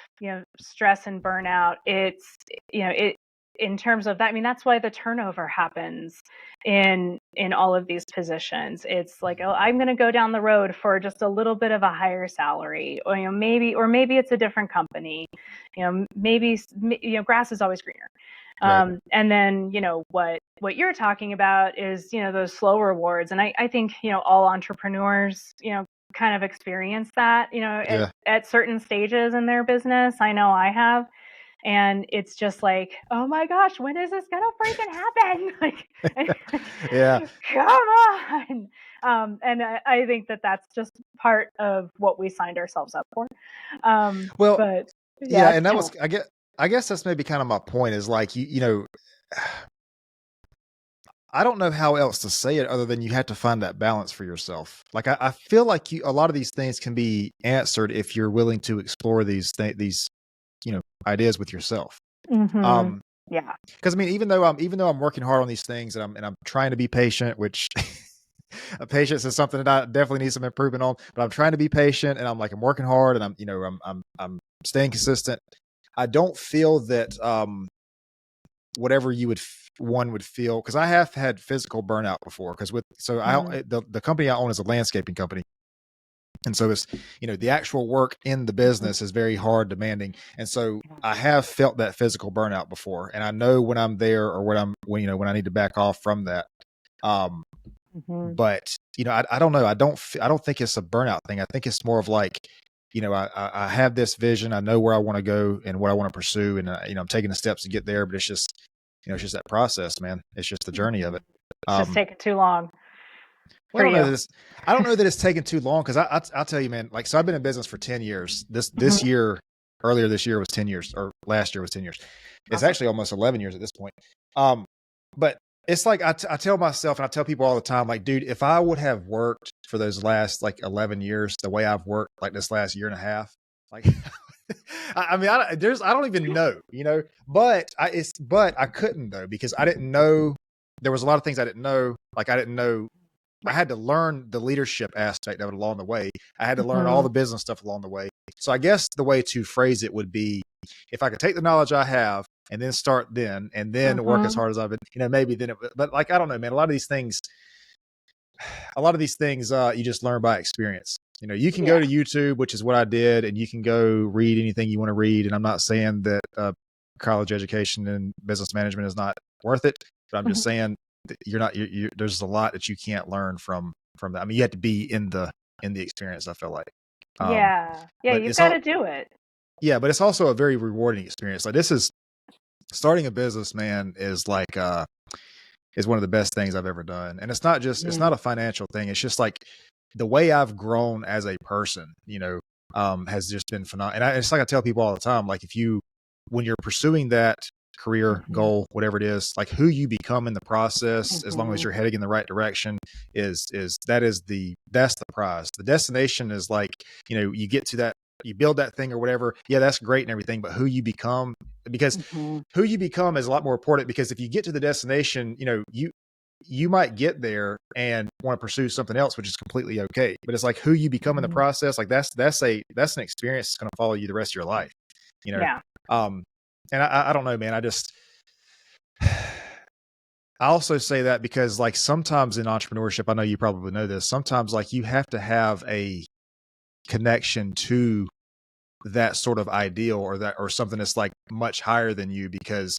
stress and burnout, it's it in terms of that. I mean, that's why the turnover happens in all of these positions. It's like, oh, I'm going to go down the road for just a little bit of a higher salary, or maybe it's a different company. Maybe grass is always greener. Right. And then what you're talking about is those slow rewards, and I think all entrepreneurs kind of experience that at certain stages in their business. I know I have. And it's just like, oh my gosh, when is this gonna freaking happen? Like, yeah, come on. And I think that's just part of what we signed ourselves up for. well, but yeah, and that was, I guess that's maybe kind of my point, is like, I don't know how else to say it other than you have to find that balance for yourself. Like, I feel like a lot of these things can be answered if you're willing to explore these ideas with yourself. Yeah. Because I mean, even though I'm working hard on these things, and I'm trying to be patient, which patience is something that I definitely need some improvement on. But I'm trying to be patient, and I'm working hard, and I'm staying consistent. I don't feel that whatever one would feel, because I have had physical burnout before. Because the company I own is a landscaping company. And so it's, the actual work in the business is very hard, demanding. And so I have felt that physical burnout before. And I know when I'm there, or when I need to back off from that. But, I don't know. I don't think it's a burnout thing. I think it's more of like, I have this vision. I know where I want to go and what I want to pursue. And, I'm taking the steps to get there, but it's just, it's just that process, man. It's just the journey of it. It's just taking too long. Well, I don't know that it's taken too long, because I'll tell you, man, so I've been in business for 10 years. This year, earlier this year was 10 years, or last year was 10 years. It's actually almost 11 years at this point. But it's like, I tell myself, and I tell people all the time, like, dude, if I would have worked for those last 11 years, the way I've worked this last year and a half, I mean, I don't even know, but I couldn't, though, because I didn't know. There was a lot of things I didn't know. I didn't know. I had to learn the leadership aspect of it along the way. I had to learn all the business stuff along the way. So I guess the way to phrase it would be, if I could take the knowledge I have and then start and then work as hard as I've been, maybe then but I don't know, man, a lot of these things you just learn by experience. You can go to YouTube, which is what I did, and you can go read anything you want to read. And I'm not saying that college education in business management is not worth it, but I'm just saying, there's a lot that you can't learn from that. I mean, you have to be in the experience, I feel like. You've got to do it. Yeah, but it's also a very rewarding experience. This is starting a business, man, is is one of the best things I've ever done. And it's not just it's not a financial thing. It's just the way I've grown as a person, has just been phenomenal. And it's like I tell people all the time, when you're pursuing that career goal, whatever it is, who you become in the process, as long as you're heading in the right direction, that's the prize. The destination is you get to that, you build that thing or whatever. Yeah, that's great and everything, but who you become, because who you become is a lot more important, because if you get to the destination, you might get there and want to pursue something else, which is completely okay. But it's who you become in the process. That's an experience that's going to follow you the rest of your life, Yeah. And I don't know, man. I also say that because sometimes in entrepreneurship, I know you probably know this, sometimes you have to have a connection to that sort of ideal, or something that's much higher than you, because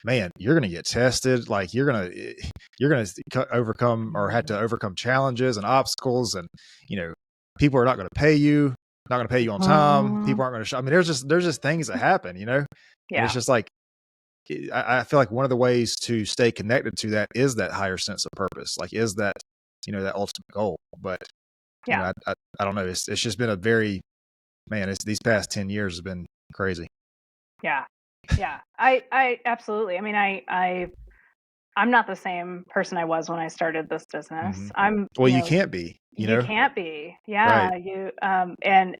man, you're going to get tested. You're going to overcome, or have to overcome challenges and obstacles, and people are not going to pay you, on time. People aren't going to I mean, there's just things that happen, And it's just I feel like one of the ways to stay connected to that is that higher sense of purpose. Is that, that ultimate goal. But I don't know. It's just been these past 10 years has been crazy. Yeah. I absolutely. I mean, I'm not the same person I was when I started this business. Mhm. I'm, Well, you can't be, you can't be. Right. Yeah, and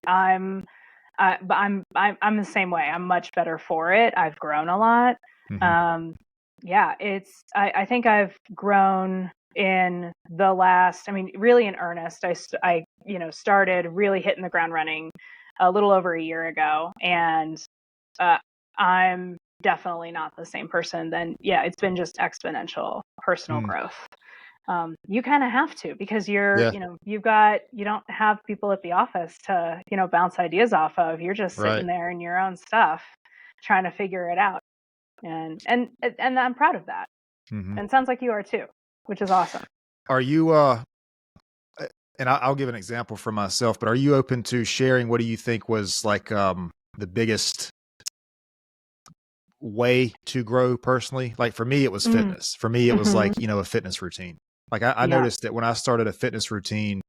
but I'm the same way. I'm much better for it. I've grown a lot. Mhm. Yeah, I think I've grown in the last, I mean, really in earnest. I started really hitting the ground running a little over a year ago, and uh, I'm definitely not the same person. Then, yeah, it's been just exponential personal Mm. growth. You kind of have to, because Yeah. you don't have people at the office to, bounce ideas off of. You're just Right. sitting there in your own stuff, trying to figure it out. And I'm proud of that. Mhm. And it sounds like you are too, which is awesome. Are you, and I'll give an example for myself, but are you open to sharing what do you think was like, the biggest way to grow personally? Like for me, it was fitness. For me, it was like, a fitness routine. Like I Yeah. noticed that when I started a fitness routine,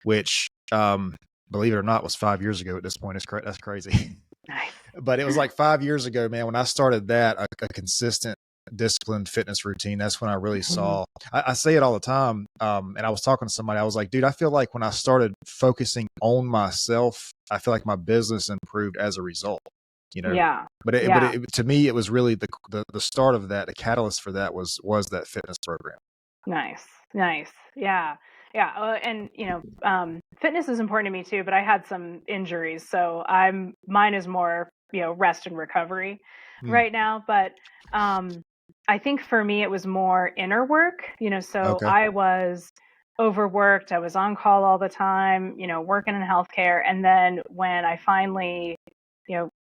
which, believe it or not, was 5 years ago at this point. That's crazy. Nice. But it was like 5 years ago, man, when I started that, a consistent, disciplined fitness routine. That's when I really saw, I say it all the time. And I was talking to somebody, I was like, dude, I feel like when I started focusing on myself, I feel like my business improved as a result, Yeah. but to me, it was really the start of that. The catalyst for that was that fitness program. Nice. Yeah. Yeah. And fitness is important to me too, but I had some injuries, so mine is more, rest and recovery right now. But I think for me it was more inner work, so Okay. I was overworked. I was on call all the time, working in healthcare. And then when I finally,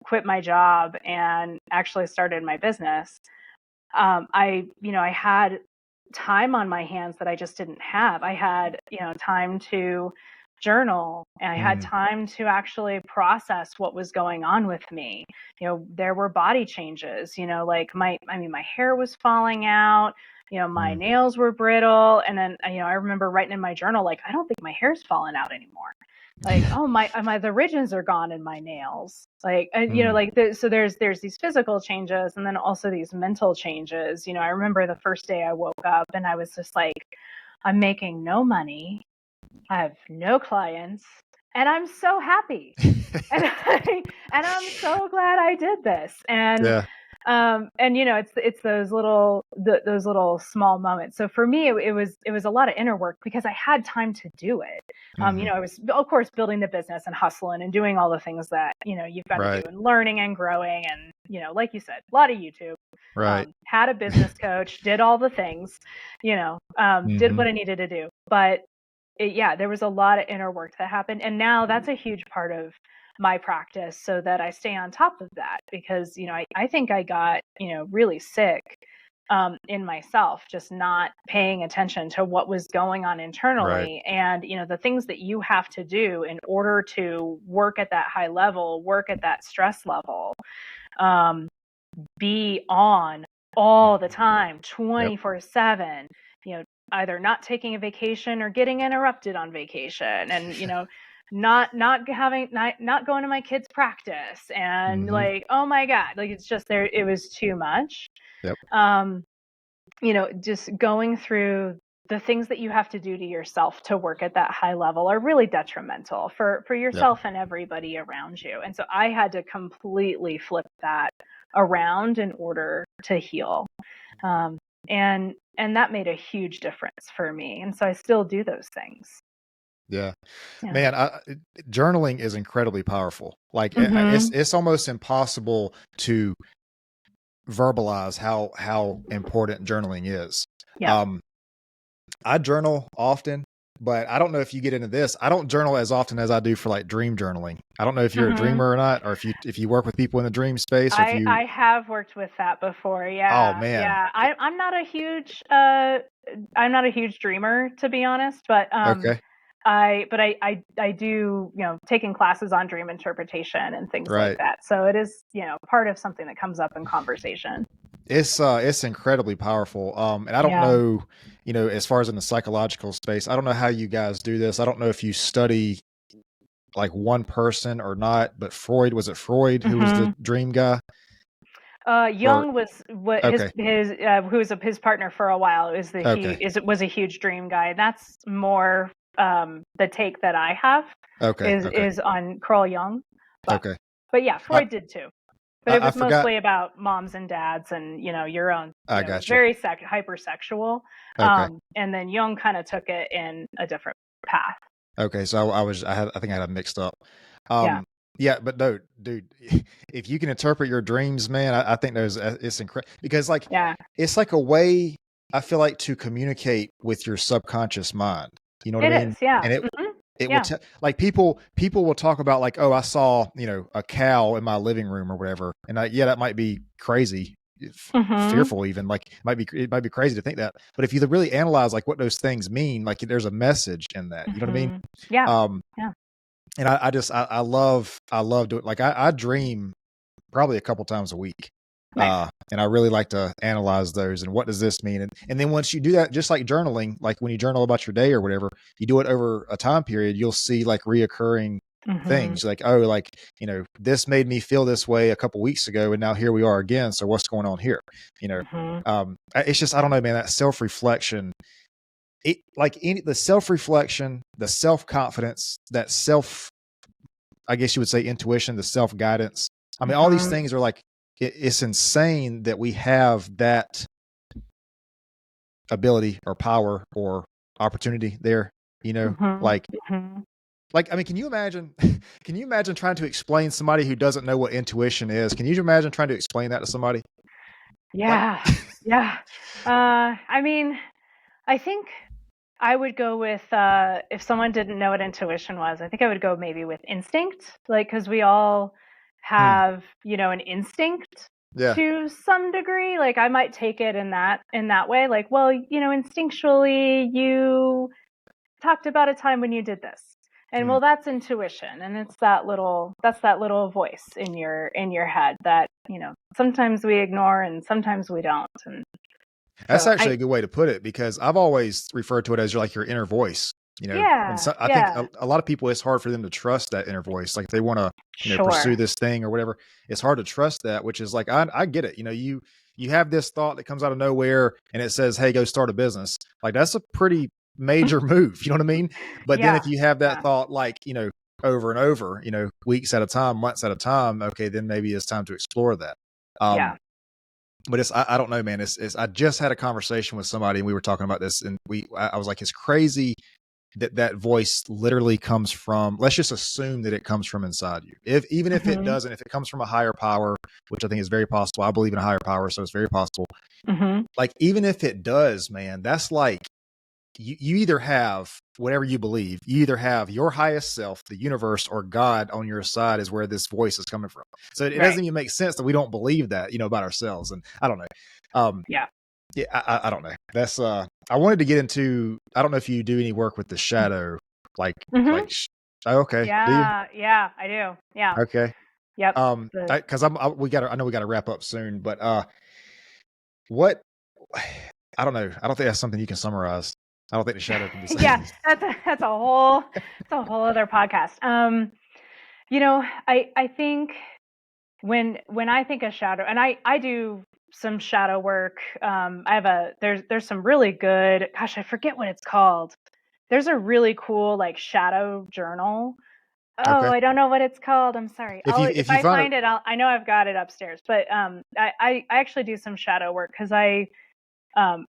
quit my job and actually started my business, I had time on my hands that I just didn't have. I had, time to journal, and I had time to actually process what was going on with me. There were body changes, like my hair was falling out, my nails were brittle. And then, I remember writing in my journal, like, I don't think my hair's falling out anymore. Like, oh, the ridges are gone in my nails. Like, so there's these physical changes, and then also these mental changes. I remember the first day I woke up and I was just like, I'm making no money, I have no clients, and I'm so happy. and I'm so glad I did this. And Yeah. it's those little small moments. So for me, it was a lot of inner work because I had time to do it. I was, of course, building the business and hustling and doing all the things that, you've got to do, and learning and growing. And, like you said, a lot of YouTube, had a business coach, did all the things, did what I needed to do. But there was a lot of inner work that happened. And now that's a huge part of my practice, so that I stay on top of that, because, I think I got, really sick in myself, just not paying attention to what was going on internally. And, the things that you have to do in order to work at that high level, work at that stress level, be on all the time, 24/7, either not taking a vacation or getting interrupted on vacation, and, not going to my kids' practice, and like, oh my God, like, it's just it was too much. Just going through the things that you have to do to yourself to work at that high level are really detrimental for yourself and everybody around you. And so I had to completely flip that around in order to heal. And that made a huge difference for me. And so I still do those things. Yeah. Man, journaling is incredibly powerful. Like it's almost impossible to verbalize how important journaling is. I journal often, but I don't know if you get into this. I don't journal as often as I do for like dream journaling. I don't know if you're a dreamer or not, or if you work with people in the dream space. Or I have worked with that before. Yeah. Oh man. Yeah. I'm not a huge dreamer, to be honest, but okay. I do, taking classes on dream interpretation and things like that. So it is, part of something that comes up in conversation. It's incredibly powerful. And I don't know, as far as in the psychological space, I don't know how you guys do this. I don't know if you study like one person or not, but was it Freud who was the dream guy? Or Jung was what okay, his who was his partner for a while okay, was a huge dream guy. That's more the take that I have okay, okay, is on Carl Jung, but okay. yeah, I Freud did too. But it I was forgot. mostly about moms and dads and your own. I It was got you. very hypersexual. Okay, And then Jung kind of took it in a different path. okay. So I think I had it mixed up. Yeah. Um, yeah, but no, dude, if you can interpret your dreams, man, I think it's incredible because like Yeah. it's like a way I feel like to communicate with your subconscious mind. You know what I It mean? is. Yeah. And Hmm. it will Yeah. tell like people will talk about like, oh, I saw a cow in my living room or whatever, and yeah, that might be crazy, Hmm. fearful even, like it might be crazy to think that, but if you really analyze like what those things mean, like there's a message in that. You know what I mean? Hmm. Yeah. Um, Yeah. and I love doing, like I dream probably a couple times a week. Nice. And I really like to analyze those and what does this mean? And then once you do that, just like journaling, like when you journal about your day or whatever, you do it over a time period, you'll see like reoccurring Hmm. things like, oh, like, this made me feel this way a couple weeks ago. And now here we are again. So what's going on here? You know, Hmm. it's just, I don't know, man, that self-reflection, the self-reflection, the self-confidence, that I guess you would say intuition, the self-guidance. I mean, all these Hmm. things are like, it's insane that we have that ability or power or opportunity there, Hmm. Hmm. like, I mean, can you imagine, can you imagine trying to explain somebody who doesn't know what intuition is? Can you imagine trying to explain that to somebody? Like, Yeah. Yeah. I mean, I think I would go with if someone didn't know what intuition was, I think I would go maybe with instinct, like because we all hmm, have, an instinct yeah, to some degree. Like I might take it in that way, like, well, instinctually you talked about a time when you did this. And hmm. well, that's intuition, and it's that little voice in your head that, sometimes we ignore and sometimes we don't. And That's so actually a good way to put it because I've always referred to it as your inner voice, and yeah, so I think yeah, a lot of people, it's hard for them to trust that inner voice. Like if they want to, pursue sure. this thing or whatever. It's hard to trust that, which is like, I get it. You have this thought that comes out of nowhere and it says, hey, go start a business. Like that's a pretty major move. You know what I mean? But then Yeah, if you have that yeah, thought, like, over and over, weeks at a time, months at a time, okay, then maybe it's time to explore that. Um, yeah. but I don't know, man. I just had a conversation with somebody and we were talking about this and I was like, it's crazy that voice literally comes from, let's just assume that it comes from inside you. Even if it Mhm, doesn't, if it comes from a higher power, which I think is very possible. I believe in a higher power, so it's very possible. mhm. Like, even if it does, man, that's like, you either have whatever you believe, you either have your highest self, the universe, or God on your side is where this voice is coming from. So it Right. doesn't even make sense that we don't believe that, about ourselves. And I don't know. Yeah. Yeah, I don't know. That's I wanted to get into, I don't know if you do any work with the shadow, like Mhm. like oh, okay. Do you? Yeah, yeah, I do. Yeah. Okay. Yep. The Because I know we gotta wrap up soon, but what I don't know. I don't think that's something you can summarize. I don't think the shadow can be yeah, said. that's a whole other podcast. I think when I think of shadow, and I do some shadow work. I have there's some really good, gosh, I forget what it's called. There's a really cool like shadow journal. Oh, Okay. I don't know what it's called. I'm sorry. If If you I find it, find it, I know I've got it upstairs. But I actually do some shadow work because um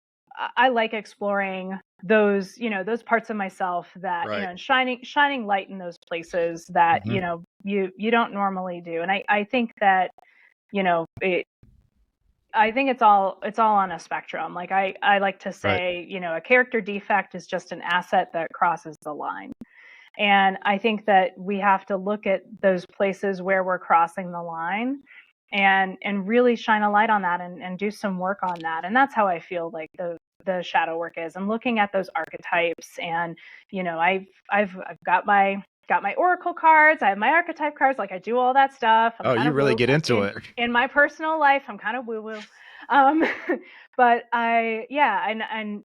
I like exploring those parts of myself that, right. and shining light in those places that, Hmm. you don't normally do. And I think that, I think it's all on a spectrum. Like I like to Right. say, a character defect is just an asset that crosses the line. And I think that we have to look at those places where we're crossing the line and really shine a light on that and do some work on that. And that's how I feel like the shadow work is. I'm looking at those archetypes and, I've got my oracle cards, I have my archetype cards, like I do all that stuff. I'm Oh, kind you of really woo get into in it. in my personal life, I'm kind of woo woo. Um but and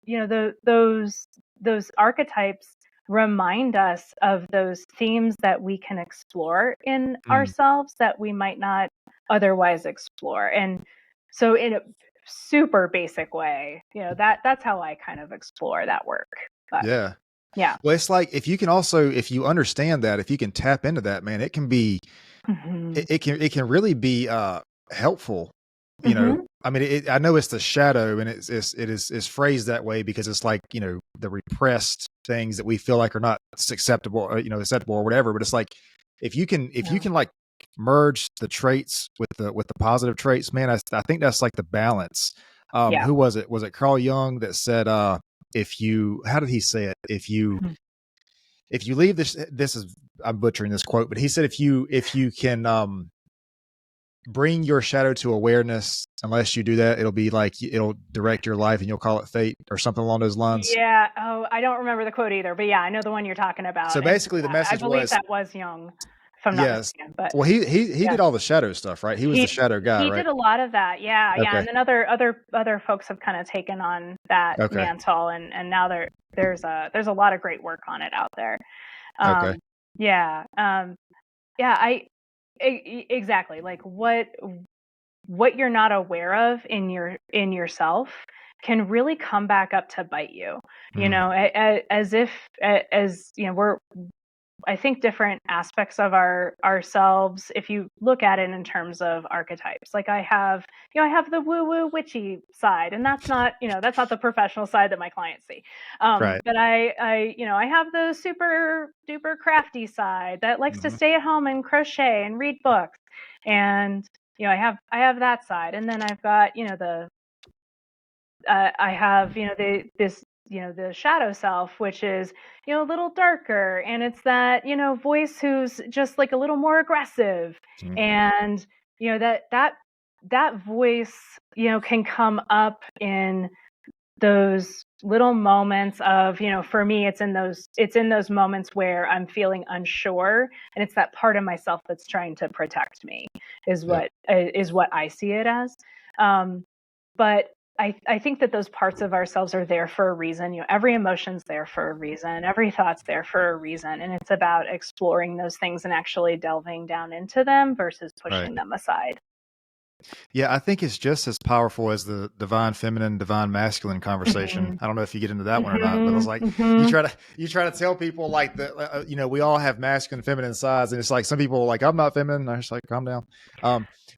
those archetypes remind us of those themes that we can explore in Mm, ourselves that we might not otherwise explore. And So in a super basic way, that's how I kind of explore that work. But Yeah. yeah. Well, it's like if you can also, if you understand that, if you can tap into that, man, it can be, Mm-hmm. it can really be helpful. Mm-hmm. I mean, I know it's the shadow, and it's phrased that way because it's like, the repressed things that we feel like are not acceptable, or, acceptable or whatever. But it's like if you can like merge the traits with the positive traits, man, I think that's like the balance. Yeah. Who was it? Was it Carl Jung that said, if you, how did he say it? If you leave this is, I'm butchering this quote, but he said, if you can, bring your shadow to awareness, unless you do that, it'll be like, it'll direct your life and you'll call it fate or something along those lines. Yeah. Oh, I don't remember the quote either, but yeah, I know the one you're talking about. So basically the message I believe was, that was Jung, if I'm not yes. mistaken. But Well, he yeah. did all the shadow stuff, right? He was the shadow guy, he right? did a lot of that. Yeah. Yeah. Okay. And then other folks have kind of taken on that Okay. mantle, and now there's a lot of great work on it out there. Okay. Yeah. Yeah. Exactly. Like what you're not aware of in yourself can really come back up to bite you. As if, we're, I think, different aspects of ourselves, if you look at it in terms of archetypes. Like I have the woo woo witchy side, and that's not the professional side that my clients see. Right. But I have the super duper crafty side that likes to stay at home and crochet and read books. And I have that side, and then I've got I have the shadow self, which is a little darker, and it's that voice who's just like a little more aggressive. And that voice can come up in those little moments of, for me, it's in those moments where I'm feeling unsure, and it's that part of myself that's trying to protect me, is what I see it as. But I think that those parts of ourselves are there for a reason. Every emotion's there for a reason. Every thought's there for a reason. And it's about exploring those things and actually delving down into them versus pushing them aside. Yeah, I think it's just as powerful as the divine feminine, divine masculine conversation. I don't know if you get into that one or not, but it's like you try to tell people like that. We all have masculine, feminine sides, and it's like some people are like, I'm not feminine. I just like, calm down.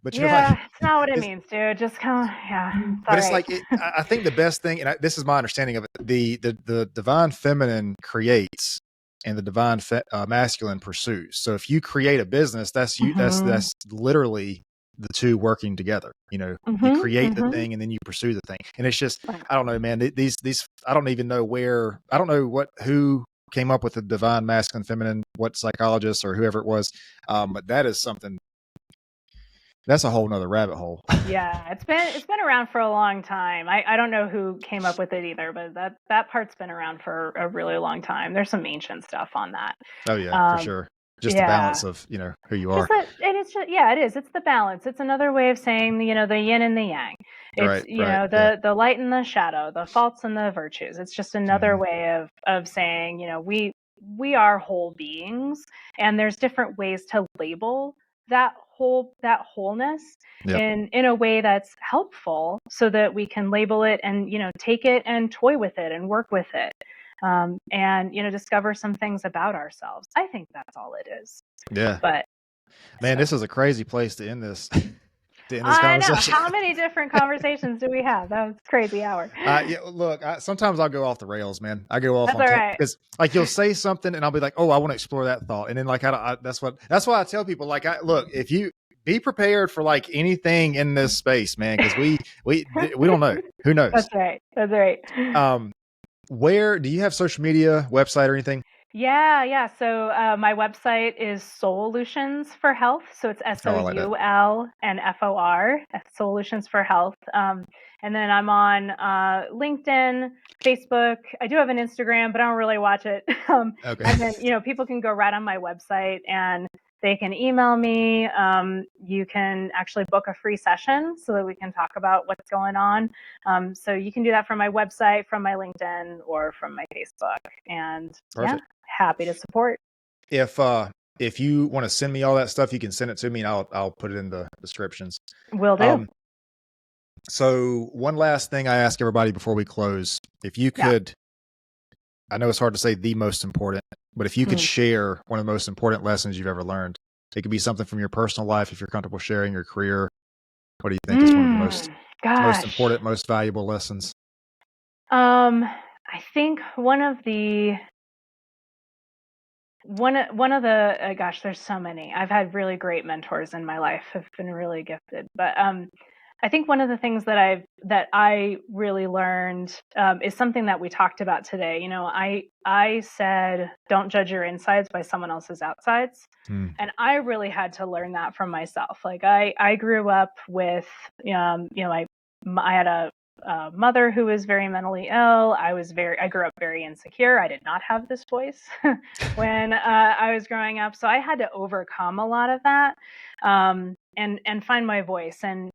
But you're like, it's not what it means, dude. Just kind of, but it's like I think the best thing, and this is my understanding of it, the divine feminine creates, and the divine masculine pursues. So if you create a business, that's you. That's literally the two working together. You create the thing and then you pursue the thing. And it's just, I don't know, man, these, I don't even know who came up with the divine masculine, feminine, what psychologist or whoever it was. But that is something, that's a whole nother rabbit hole. Yeah, it's been around for a long time. I don't know who came up with it either, but that part's been around for a really long time. There's some ancient stuff on that. Oh yeah, for sure. Just the balance of, who you are. It is. It's the balance. It's another way of saying, the yin and the yang. It's, the light and the shadow, the faults and the virtues. It's just another way of saying, we are whole beings, and there's different ways to label that wholeness in a way that's helpful, so that we can label it and, take it and toy with it and work with it. And discover some things about ourselves. I think that's all it is. Yeah. But man, this is a crazy place to end this. I know. How many different conversations do we have? That was a crazy hour. Yeah, look, sometimes I'll go off the rails, man. I go off. That's all right. Because like you'll say something and I'll be like, oh, I want to explore that thought, and then like that's why I tell people, like, look, if you be prepared for like anything in this space, man, because we don't know. Who knows? That's right. Where do you have social media, website, or anything? Yeah. So my website is Solutions for Health. So it's SOUL and FOR, Solutions for Health. And then I'm on LinkedIn, Facebook. I do have an Instagram, but I don't really watch it. Okay. And then, people can go right on my website and they can email me. You can actually book a free session so that we can talk about what's going on. So you can do that from my website, from my LinkedIn, or from my Facebook. And Perfect. Happy to support. If you want to send me all that stuff, you can send it to me and I'll put it in the descriptions. Will do. So one last thing I ask everybody before we close, if you could, I know it's hard to say the most important, but if you could share one of the most important lessons you've ever learned, it could be something from your personal life. If you're comfortable sharing your career, what do you think is one of the most important, most valuable lessons? I think one of the gosh, there's so many. I've had really great mentors in my life. I've been really gifted, but I think one of the things that I really learned is something that we talked about today. You know, I said, don't judge your insides by someone else's outsides. And I really had to learn that from myself. Like I grew up with, I had a mother who was very mentally ill. I grew up very insecure. I did not have this voice when I was growing up. So I had to overcome a lot of that. And find my voice and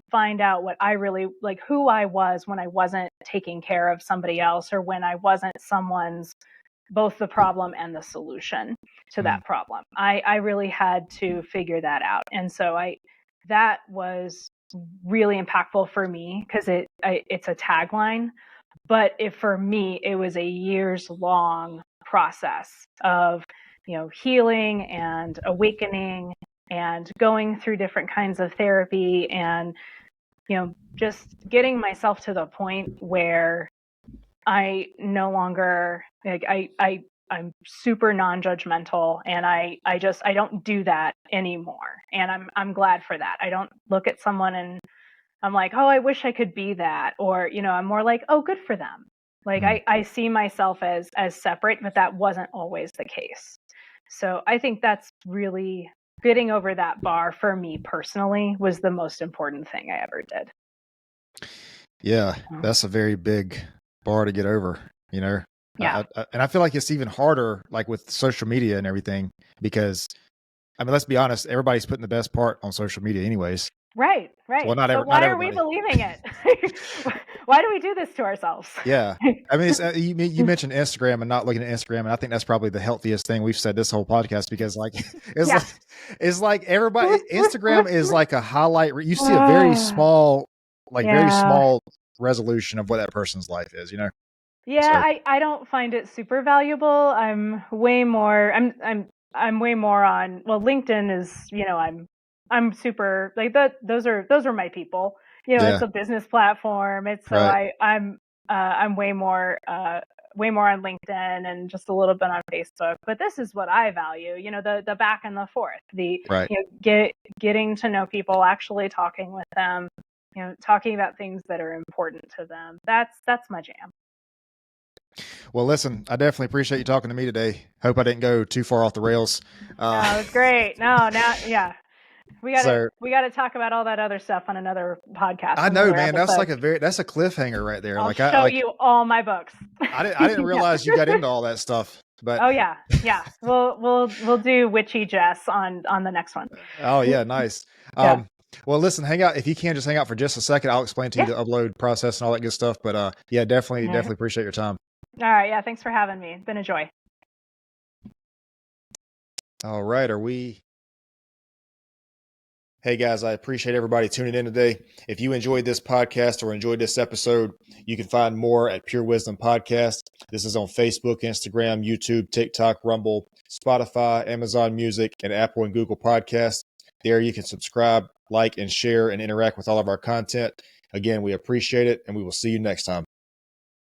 find out what I really like, who I was when I wasn't taking care of somebody else, or when I wasn't someone's both the problem and the solution to that problem. I really had to figure that out. And so that was really impactful for me because it's a tagline, but for me, it was a years long process of, healing and awakening and going through different kinds of therapy and, just getting myself to the point where I no longer, like, I'm super non-judgmental, and I don't do that anymore. And I'm glad for that. I don't look at someone and I'm like, oh, I wish I could be that. Or, I'm more like, oh, good for them. Like I see myself as separate, but that wasn't always the case. So I think that's really getting over that bar for me personally was the most important thing I ever did. Yeah, that's a very big bar to get over, Yeah. And I feel like it's even harder, like with social media and everything, because, I mean, let's be honest, everybody's putting the best part on social media anyways. Right. Well, So why are we believing it? Why do we do this to ourselves? Yeah. I mean, you mentioned Instagram and not looking at Instagram, and I think that's probably the healthiest thing we've said this whole podcast, because it's like everybody, Instagram is like a highlight. You see a very small, very small resolution of what that person's life is, Yeah, so. I don't find it super valuable. I'm way more on, well, LinkedIn is, I'm super like that. Those are my people. It's a business platform. It's so right. I'm way more on LinkedIn and just a little bit on Facebook. But this is what I value. The back and the forth. Getting to know people, actually talking with them. Talking about things that are important to them. That's my jam. Well, listen, I definitely appreciate you talking to me today. Hope I didn't go too far off the rails. No, it's great. No, now, yeah. We got to talk about all that other stuff on another podcast. I know, man. Episode. That's a cliffhanger right there. I'll show you all my books. I didn't realize you got into all that stuff. But oh yeah. We'll do Witchy Jess on the next one. Oh yeah, nice. Yeah. Well, listen, hang out. If you can, just hang out for just a second. I'll explain to you the upload process and all that good stuff. But definitely appreciate your time. All right. Yeah. Thanks for having me. It's been a joy. All right. Hey guys, I appreciate everybody tuning in today. If you enjoyed this podcast or enjoyed this episode, you can find more at Pure Wisdom Podcast. This is on Facebook, Instagram, YouTube, TikTok, Rumble, Spotify, Amazon Music, and Apple and Google Podcasts. There you can subscribe, like, and share and interact with all of our content. Again, we appreciate it, and we will see you next time.